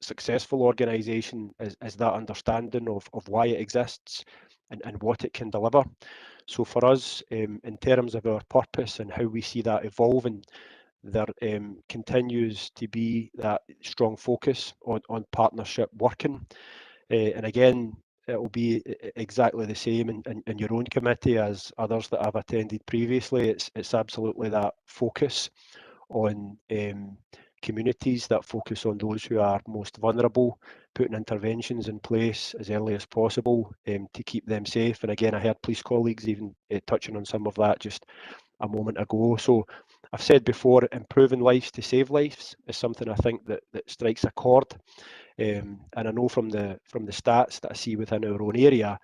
successful organisation is that understanding of why it exists and what it can deliver. So for us, in terms of our purpose and how we see that evolving, there continues to be that strong focus on partnership working. And again, it will be exactly the same in your own committee as others that I've attended previously. It's absolutely that focus on communities, that focus on those who are most vulnerable, putting interventions in place as early as possible to keep them safe. And again, I heard police colleagues even touching on some of that just a moment ago. So I've said before, improving lives to save lives is something I think that strikes a chord. And I know from the stats that I see within our own area,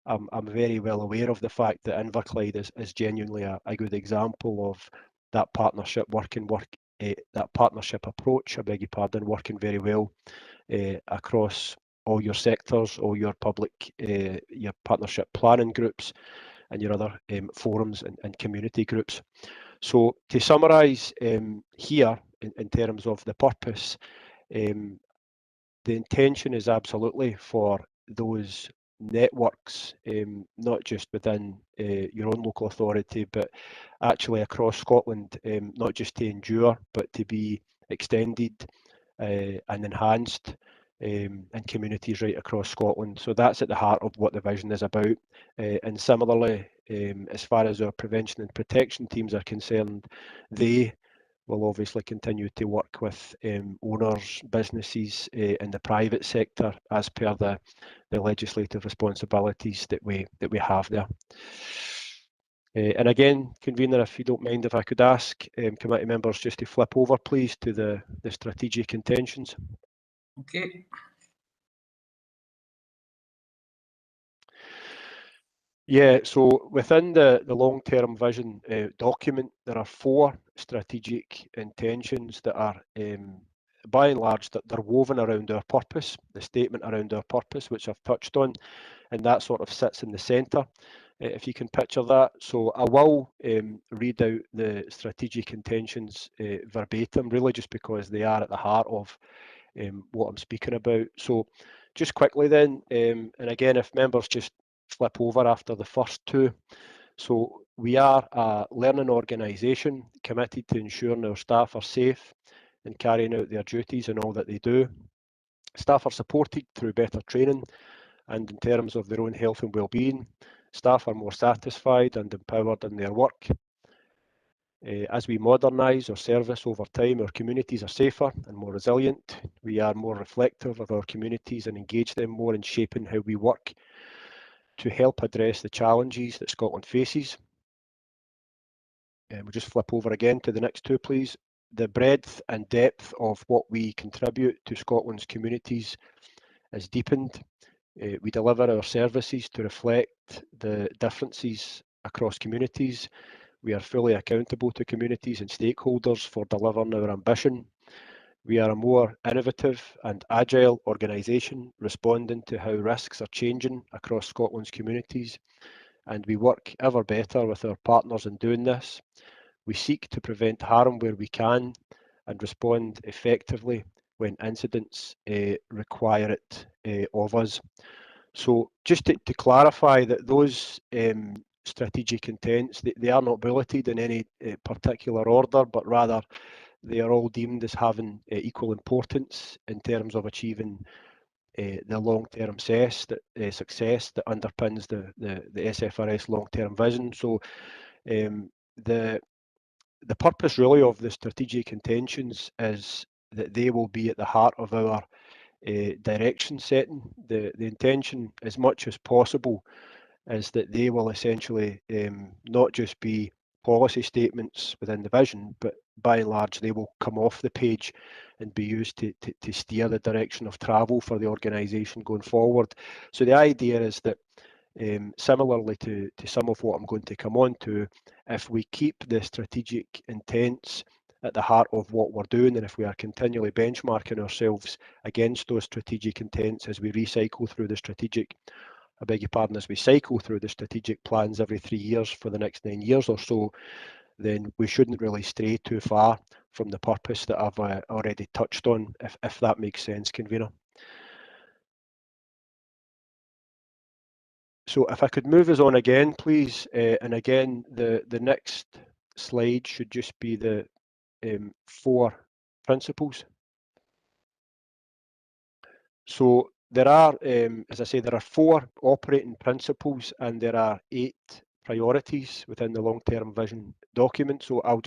I'm very well aware of the fact that Inverclyde is genuinely a good example of that partnership that partnership approach, I beg your pardon, working very well across all your sectors, all your public, your partnership planning groups and your other forums and community groups. So to summarise here in terms of the purpose, the intention is absolutely for those networks, not just within your own local authority, but actually across Scotland, not just to endure, but to be extended and enhanced in communities right across Scotland. So that's at the heart of what the vision is about. And similarly, as far as our prevention and protection teams are concerned, they will obviously continue to work with owners, businesses in the private sector as per the legislative responsibilities that we have there. And again, convener, if you don't mind, if I could ask committee members just to flip over, please, to the strategic intentions. Okay. Yeah, so within the long-term vision document, there are 4 strategic intentions that are, by and large, that they're woven around our purpose, the statement around our purpose, which I've touched on, and that sort of sits in the centre, if you can picture that. So I will read out the strategic intentions verbatim, really just because they are at the heart of what I'm speaking about. So just quickly then, and again, if members just flip over after the first 2. So we are a learning organisation committed to ensuring our staff are safe and carrying out their duties in all that they do. Staff are supported through better training and in terms of their own health and well-being. Staff are more satisfied and empowered in their work. As we modernise our service over time, our communities are safer and more resilient. We are more reflective of our communities and engage them more in shaping how we work to help address the challenges that Scotland faces. We'll just flip over again to the next 2, please. The breadth and depth of what we contribute to Scotland's communities is deepened. We deliver our services to reflect the differences across communities. We are fully accountable to communities and stakeholders for delivering our ambition. We are a more innovative and agile organisation, responding to how risks are changing across Scotland's communities, and we work ever better with our partners in doing this. We seek to prevent harm where we can and respond effectively when incidents require it of us. So just to clarify that those strategic intents, they are not bulleted in any particular order, but rather they are all deemed as having equal importance in terms of achieving the long-term success that underpins the SFRS long-term vision. So the purpose really of the strategic intentions is that they will be at the heart of our direction setting. The intention, as much as possible, is that they will essentially not just be policy statements within the vision, but by and large they will come off the page and be used to steer the direction of travel for the organisation going forward. So the idea is that similarly to some of what I'm going to come on to, if we keep the strategic intents at the heart of what we're doing, and if we are continually benchmarking ourselves against those strategic intents as we recycle through the strategic, I beg your pardon, as we cycle through the strategic plans every 3 years for the next 9 years or so, then we shouldn't really stray too far from the purpose that I've already touched on, if that makes sense, Convener. So if I could move us on again, please, and again, the next slide should just be the 4 principles. So there are, as I say, there are 4 operating principles and there are 8 priorities within the long-term vision document. So I'll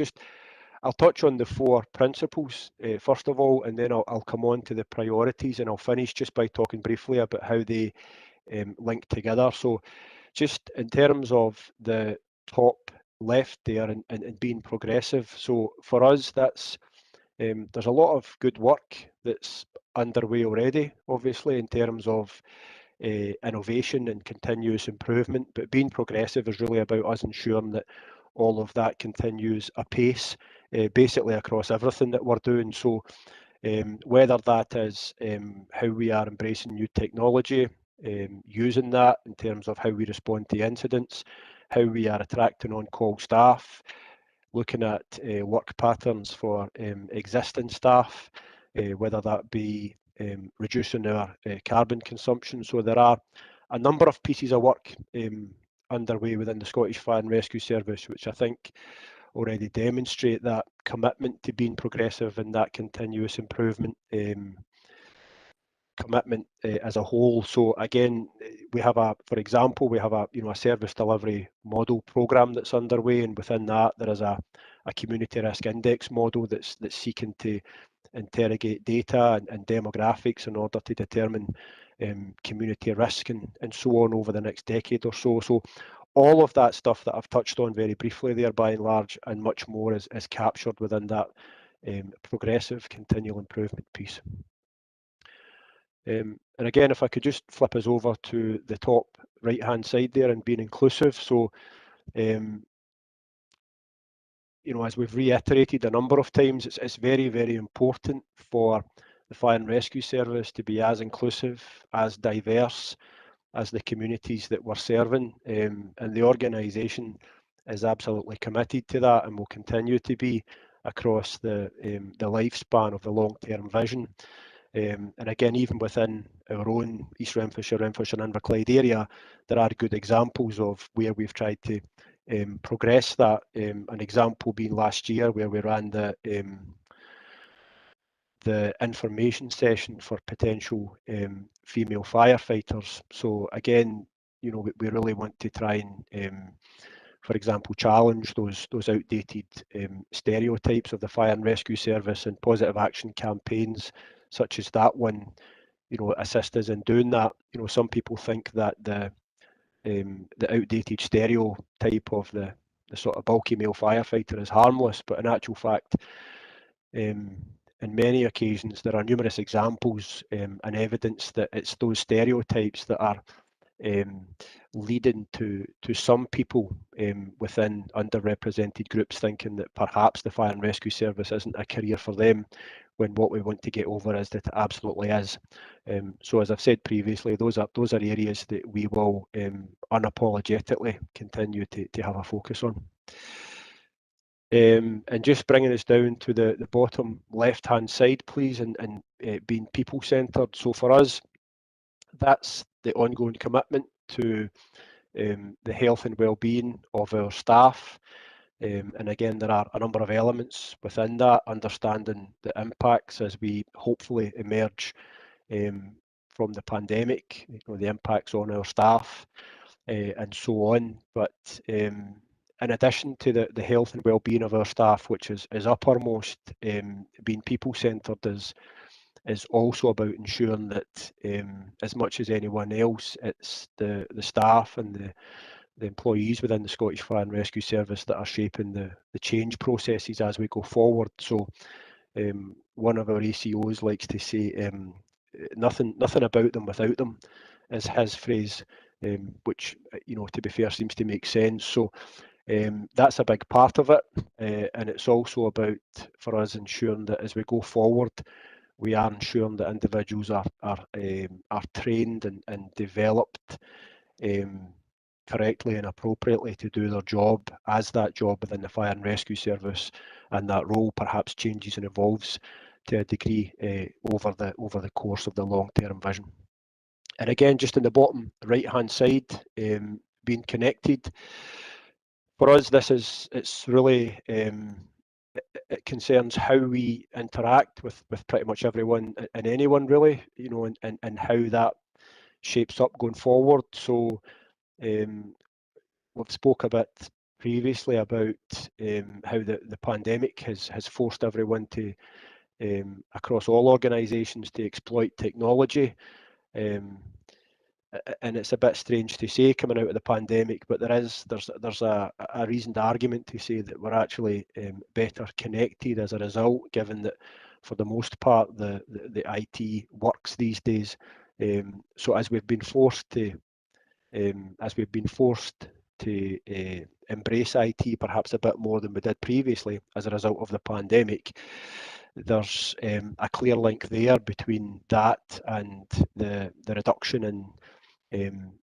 touch on the 4 principles first of all, and then I'll come on to the priorities, and I'll finish just by talking briefly about how they link together. So just in terms of the top left there and being progressive. So for us, that's there's a lot of good work that's underway already, obviously, in terms of innovation and continuous improvement, but being progressive is really about us ensuring that all of that continues apace, basically across everything that we're doing. So whether that is how we are embracing new technology, using that in terms of how we respond to incidents, how we are attracting on-call staff, looking at work patterns for existing staff, whether that be reducing our carbon consumption. So there are a number of pieces of work underway within the Scottish Fire and Rescue Service, which I think already demonstrate that commitment to being progressive and that continuous improvement commitment as a whole. So again, we have for example, we have a service delivery model program that's underway, and within that there is a community risk index model that's seeking to interrogate data and demographics in order to determine community risk and so on over the next decade or so. So all of that stuff that I've touched on very briefly there, by and large, and much more is captured within that progressive continual improvement piece. And again, if I could just flip us over to the top right hand side there and being inclusive. So as we've reiterated a number of times, it's very, very important for the Fire and Rescue Service to be as inclusive, as diverse as the communities that we're serving, and the organisation is absolutely committed to that and will continue to be across the lifespan of the long-term vision. And again, even within our own East Renfrewshire, Renfrewshire and Inverclyde area, there are good examples of where we've tried to progress that. An example being last year where we ran the information session for potential female firefighters. So again, we really want to try and, for example, challenge those outdated stereotypes of the Fire and Rescue Service, and positive action campaigns such as that one, assist us in doing that. Some people think that the outdated stereotype of the sort of bulky male firefighter is harmless, but in actual fact, in many occasions there are numerous examples and evidence that it's those stereotypes that are leading to some people within underrepresented groups thinking that perhaps the fire and rescue service isn't a career for them, when what we want to get over is that it absolutely is. So as I've said previously, those are areas that we will unapologetically continue to have a focus on. And just bringing us down to the bottom left hand side, please, and being people centred. So for us, that's the ongoing commitment to the health and well-being of our staff. And again, there are a number of elements within that, understanding the impacts as we hopefully emerge from the pandemic, the impacts on our staff and so on. But in addition to the health and well-being of our staff, which is uppermost, being people-centred is also about ensuring that as much as anyone else, it's the staff and the employees within the Scottish Fire and Rescue Service that are shaping the change processes as we go forward. So one of our ACOs likes to say, nothing about them without them, is his phrase, which, to be fair, seems to make sense. So that's a big part of it, and it's also about, for us, ensuring that as we go forward, we are ensuring that individuals are trained and developed correctly and appropriately to do their job, as that job within the Fire and Rescue Service, and that role perhaps changes and evolves to a degree over the course of the long-term vision. And again, just in the bottom right-hand side, being connected. For us, it's really it concerns how we interact with pretty much everyone and anyone, really, and how that shapes up going forward. So we've spoke a bit previously about how the pandemic has forced everyone to across all organisations to exploit technology. And it's a bit strange to say coming out of the pandemic, but there's a reasoned argument to say that we're actually better connected as a result, given that for the most part the IT works these days. So as we've been forced to embrace IT perhaps a bit more than we did previously as a result of the pandemic, there's a clear link there between that and the reduction in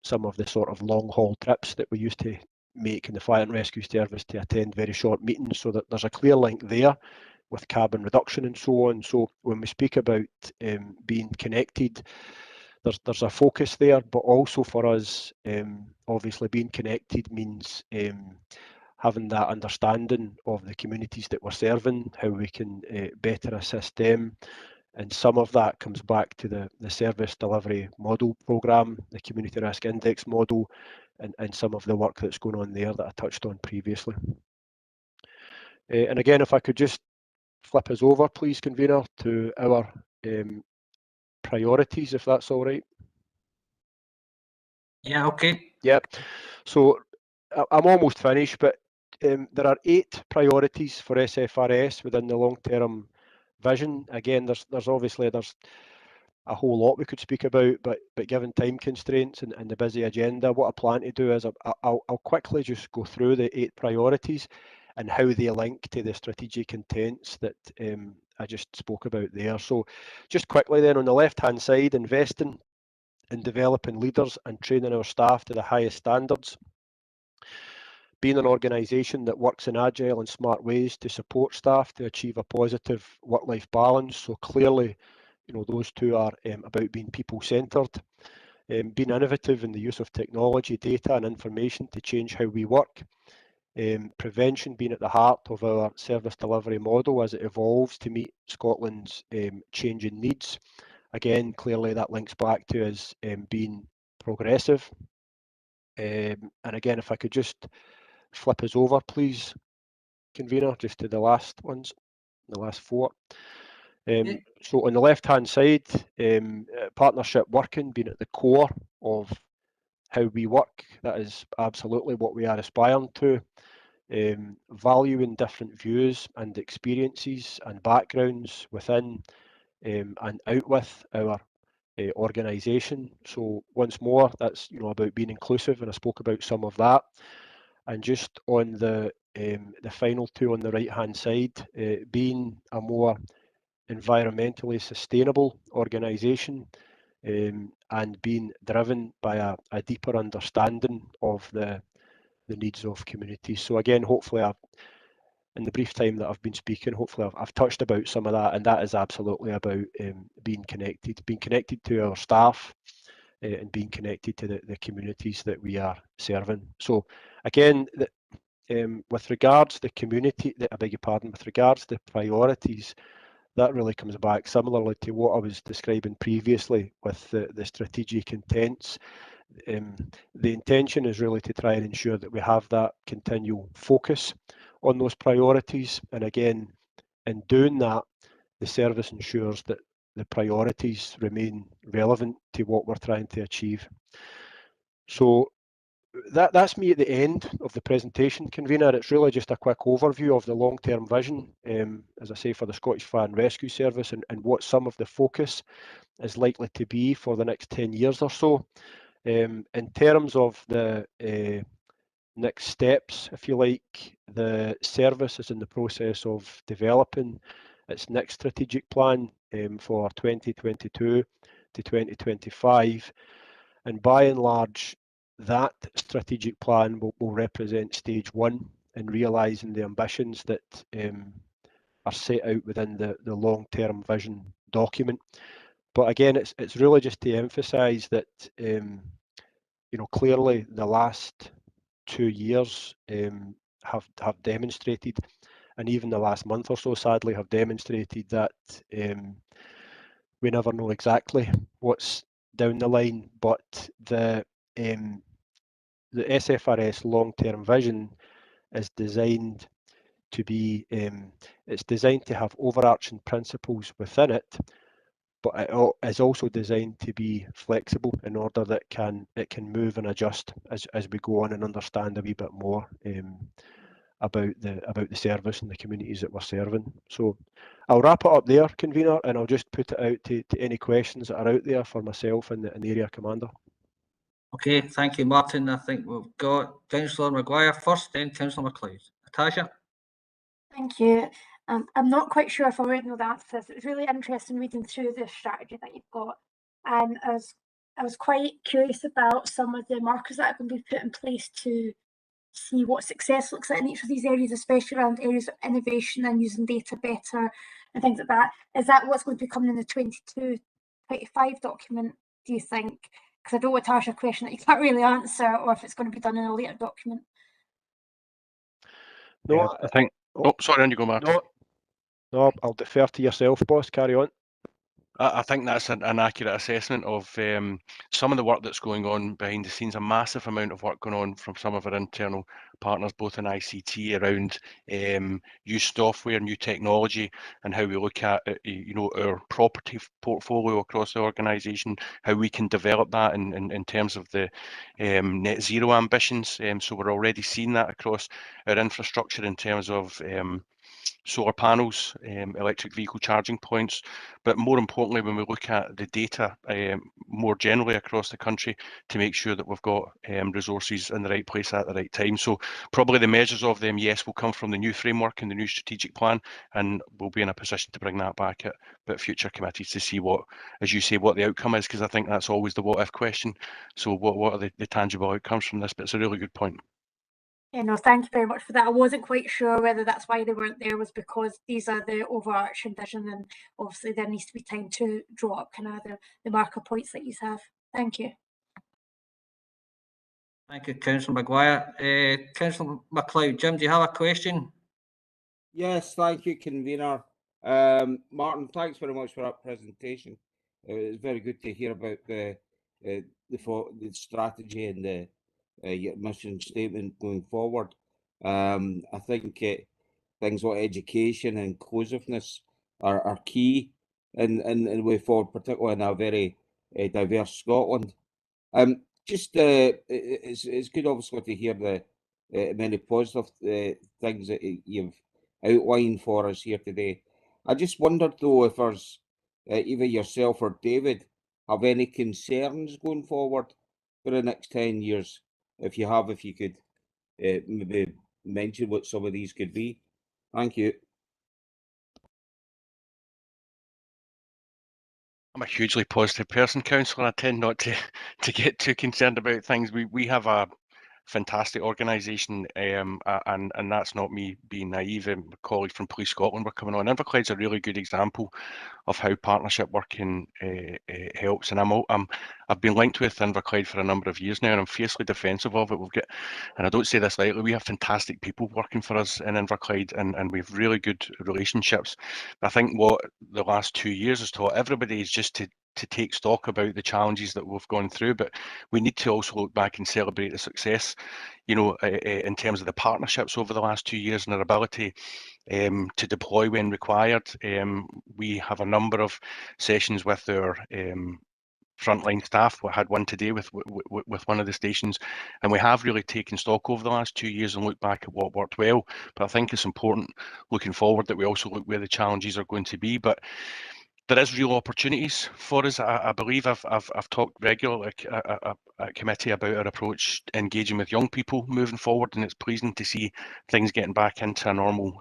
some of the sort of long haul trips that we used to make in the Fire and Rescue Service to attend very short meetings, so that there's a clear link there with carbon reduction and so on. So when we speak about being connected, there's a focus there, but also for us, obviously being connected means having that understanding of the communities that we're serving, how we can better assist them. And some of that comes back to the service delivery model programme, the community risk index model, and some of the work that's going on there that I touched on previously. And again, if I could just flip us over, please, convener, to our priorities, if that's all right. Yeah, okay. Yep. So I'm almost finished, but there are 8 priorities for SFRS within the long-term vision. Again, there's a whole lot we could speak about, but given time constraints and the busy agenda, what I plan to do is I'll quickly just go through the 8 priorities and how they link to the strategic intents that I just spoke about there. So just quickly then, on the left-hand side, investing in developing leaders and training our staff to the highest standards. Being an organisation that works in agile and smart ways to support staff to achieve a positive work-life balance. So clearly, those two are about being people-centred. Being innovative in the use of technology, data and information to change how we work. Prevention being at the heart of our service delivery model as it evolves to meet Scotland's changing needs. Again, clearly that links back to us being progressive. And again, if I could just flip us over, please, convener, just to the last ones, the last 4. So on the left-hand side, partnership working being at the core of how we work. That is absolutely what we are aspiring to. valuing different views and experiences and backgrounds within and out with our organisation. So once more, that's about being inclusive, and I spoke about some of that. And just on the final two on the right hand side, being a more environmentally sustainable organisation and being driven by a deeper understanding of the needs of communities. So again, hopefully in the brief time that I've been speaking, hopefully I've touched about some of that, and that is absolutely about being connected to our staff and being connected to the communities that we are serving. So again, with regards the community, I beg your pardon, with regards the priorities, that really comes back similarly to what I was describing previously with the strategic intents. The intention is really to try and ensure that we have that continual focus on those priorities, and again, in doing that, the service ensures that the priorities remain relevant to what we're trying to achieve. So that's me at the end of the presentation, convener. It's really just a quick overview of the long-term vision, as I say, for the Scottish Fire and Rescue Service, and what some of the focus is likely to be for the next 10 years or so. In terms of the next steps, if you like, the service is in the process of developing its next strategic plan for 2022 to 2025, and by and large, that strategic plan will represent stage one in realising the ambitions that are set out within the long-term vision document. But again, it's really just to emphasise that clearly the last 2 years have demonstrated, and even the last month or so, sadly, have demonstrated that we never know exactly what's down the line, but the SFRS long-term vision is designed to be, it's designed to have overarching principles within it, but it is also designed to be flexible in order that it can move and adjust as we go on and understand a wee bit more about the service and the communities that we're serving. So I'll wrap it up there, convener, and I'll just put it out to any questions that are out there for myself and the area commander. Okay, thank you, Martin. I think we've got Councillor Maguire first, then Councillor MacLeod. Natasha? Thank you. I'm not quite sure if I already know the answer to this. It was really interesting reading through the strategy that you've got, and I was quite curious about some of the markers that are going to be put in place to see what success looks like in each of these areas, especially around areas of innovation and using data better and things like that. Is that what's going to be coming in the 22-25 document, do you think? Because I don't want to ask a question that you can't really answer, or if it's going to be done in a later document. No, I think. Oh, sorry, on you go, Martin. No, I'll defer to yourself, boss. Carry on. I think that's an accurate assessment of some of the work that's going on behind the scenes. A massive amount of work going on from some of our internal partners, both in ICT, around new software, new technology, and how we look at our property portfolio across the organisation, how we can develop that in terms of the net zero ambitions. So we're already seeing that across our infrastructure in terms of solar panels, electric vehicle charging points, but more importantly, when we look at the data more generally across the country, to make sure that we've got resources in the right place at the right time. So probably the measures of them, yes, will come from the new framework and the new strategic plan, and we'll be in a position to bring that back at future committees to see what, as you say, what the outcome is, because I think that's always the what if question. So what are the tangible outcomes from this? But it's a really good point. Yeah, no, thank you very much for that. I wasn't quite sure whether that's why they weren't there was because these are the overarching vision, and obviously there needs to be time to draw up kind of the marker points that you have. Thank you. Thank you, Councillor Maguire. Councillor MacLeod, Jim, do you have a question? Yes, thank you, convener. Martin, thanks very much for that presentation. It was very good to hear about the strategy and your mission statement going forward. I think things like education and inclusiveness are key in the way forward, particularly in a very diverse Scotland. It's good, obviously, to hear many positive things that you've outlined for us here today. I just wondered though if there's either yourself or David have any concerns going forward for the next 10 years. If you have, if you could maybe mention what some of these could be. Thank you. I'm a hugely positive person, Councillor. I tend not to get too concerned about things. We have a fantastic organisation, and that's not me being naive. My colleague from Police Scotland were coming on. Inverclyde's a really good example of how partnership working helps, and I've been linked with Inverclyde for a number of years now, and I'm fiercely defensive of it. We've got, and I don't say this lightly, we have fantastic people working for us in Inverclyde, and we have really good relationships. I think what the last 2 years has taught everybody is just to take stock about the challenges that we've gone through, but we need to also look back and celebrate the success, you know, in terms of the partnerships over the last 2 years and our ability to deploy when required. We have a number of sessions with our frontline staff. We had one today with one of the stations, and we have really taken stock over the last 2 years and looked back at what worked well. But I think it's important looking forward that we also look where the challenges are going to be. But there is real opportunities for us. I believe I've talked regularly at committee about our approach engaging with young people moving forward, and it's pleasing to see things getting back into a normal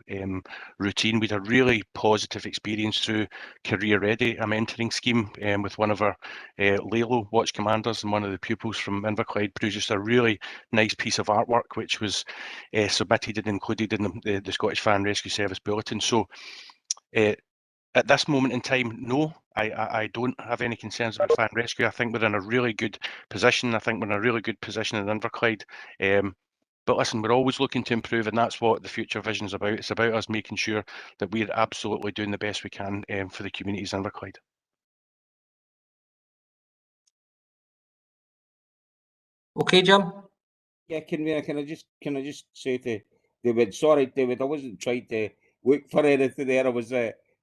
routine. We had a really positive experience through Career Ready, a mentoring scheme with one of our LALO watch commanders, and one of the pupils from Inverclyde produced a really nice piece of artwork which was submitted and included in the Scottish Fire and Rescue Service Bulletin. So at this moment in time, no, I don't have any concerns about fire and rescue. I think we're in a really good position. I think we're in a really good position in Inverclyde. But listen, we're always looking to improve, and that's what the future vision is about. It's about us making sure that we're absolutely doing the best we can for the communities in Inverclyde. Okay, Jim. Yeah, can I just say to David, sorry, David, I wasn't trying to look for anything there. I was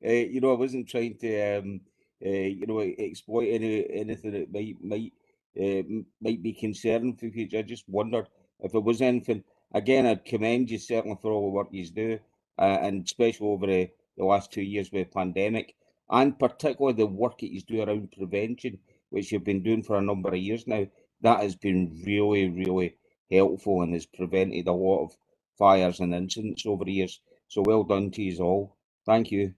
you know, I wasn't trying to you know, exploit anything that might be concerning for the future. I just wondered if there was anything. Again, I'd commend you certainly for all the work you do, and especially over the last 2 years with the pandemic, and particularly the work that you do around prevention, which you've been doing for a number of years now. That has been really, really helpful and has prevented a lot of fires and incidents over the years. So well done to you all. Thank you.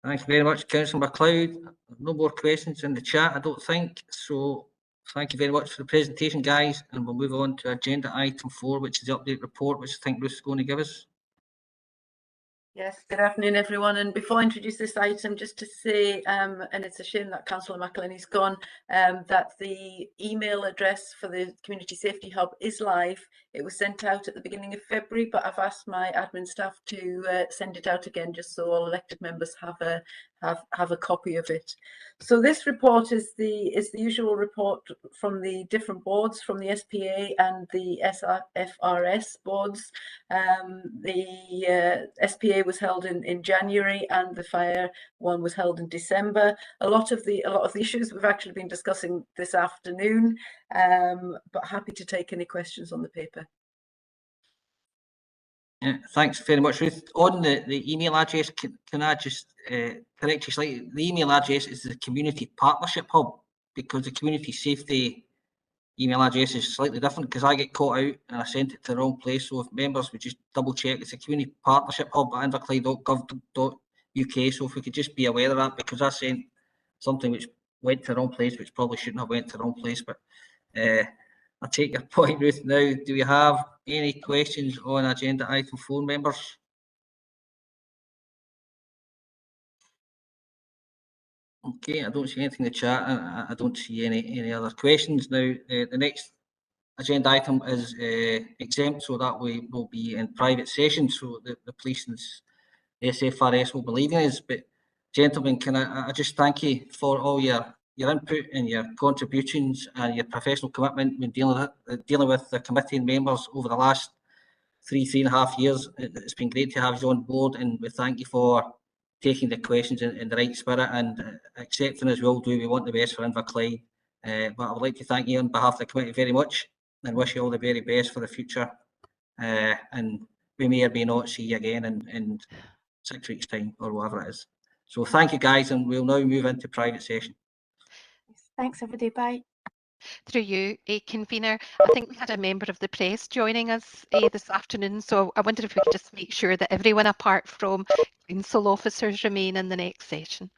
Thanks very much, Councillor MacLeod. No more questions in the chat, I don't think. So thank you very much for the presentation, guys. And we'll move on to agenda item 4, which is the update report, which I think Ruth's going to give us. Yes, good afternoon, everyone. And before I introduce this item, just to say, and it's a shame that Councillor McElhinney's gone, that the email address for the Community Safety Hub is live. It was sent out at the beginning of February, but I've asked my admin staff to send it out again, just so all elected members have a copy of it. So this report is the usual report from the different boards, from the SPA and the Sfrs boards. The SPA was held in January, and the fire one was held in December. A lot of the issues we've actually been discussing this afternoon, but happy to take any questions on the paper. Yeah, thanks very much, Ruth. On the email address, can I just correct you slightly? The email address is the Community Partnership Hub, because the Community Safety email address is slightly different, because I get caught out and I sent it to the wrong place. So if members would just double check, it's a Community Partnership Hub at inverclyde.gov.uk. So if we could just be aware of that, because I sent something which went to the wrong place, which probably shouldn't have went to the wrong place. But I take your point, Ruth. Now, do we have any questions on agenda item 4, members? Okay, I don't see anything in the chat. I don't see any other questions. Now, the next agenda item is exempt, so that we will be in private session. So the police and the SFRS will be leaving us. But gentlemen, can I just thank you for all your input and your contributions and your professional commitment when dealing with the committee and members over the last 3.5 years. It's been great to have you on board, and we thank you for taking the questions in the right spirit and accepting as we all do. We want the best for Inverclyde. But I would like to thank you on behalf of the committee very much and wish you all the very best for the future. and we may or may not see you again in 6 weeks' time or whatever it is. So thank you, guys, and we'll now move into private session. Thanks, everybody. Bye. Through you, convener. I think we had a member of the press joining us this afternoon, so I wondered if we could just make sure that everyone apart from council officers remain in the next session.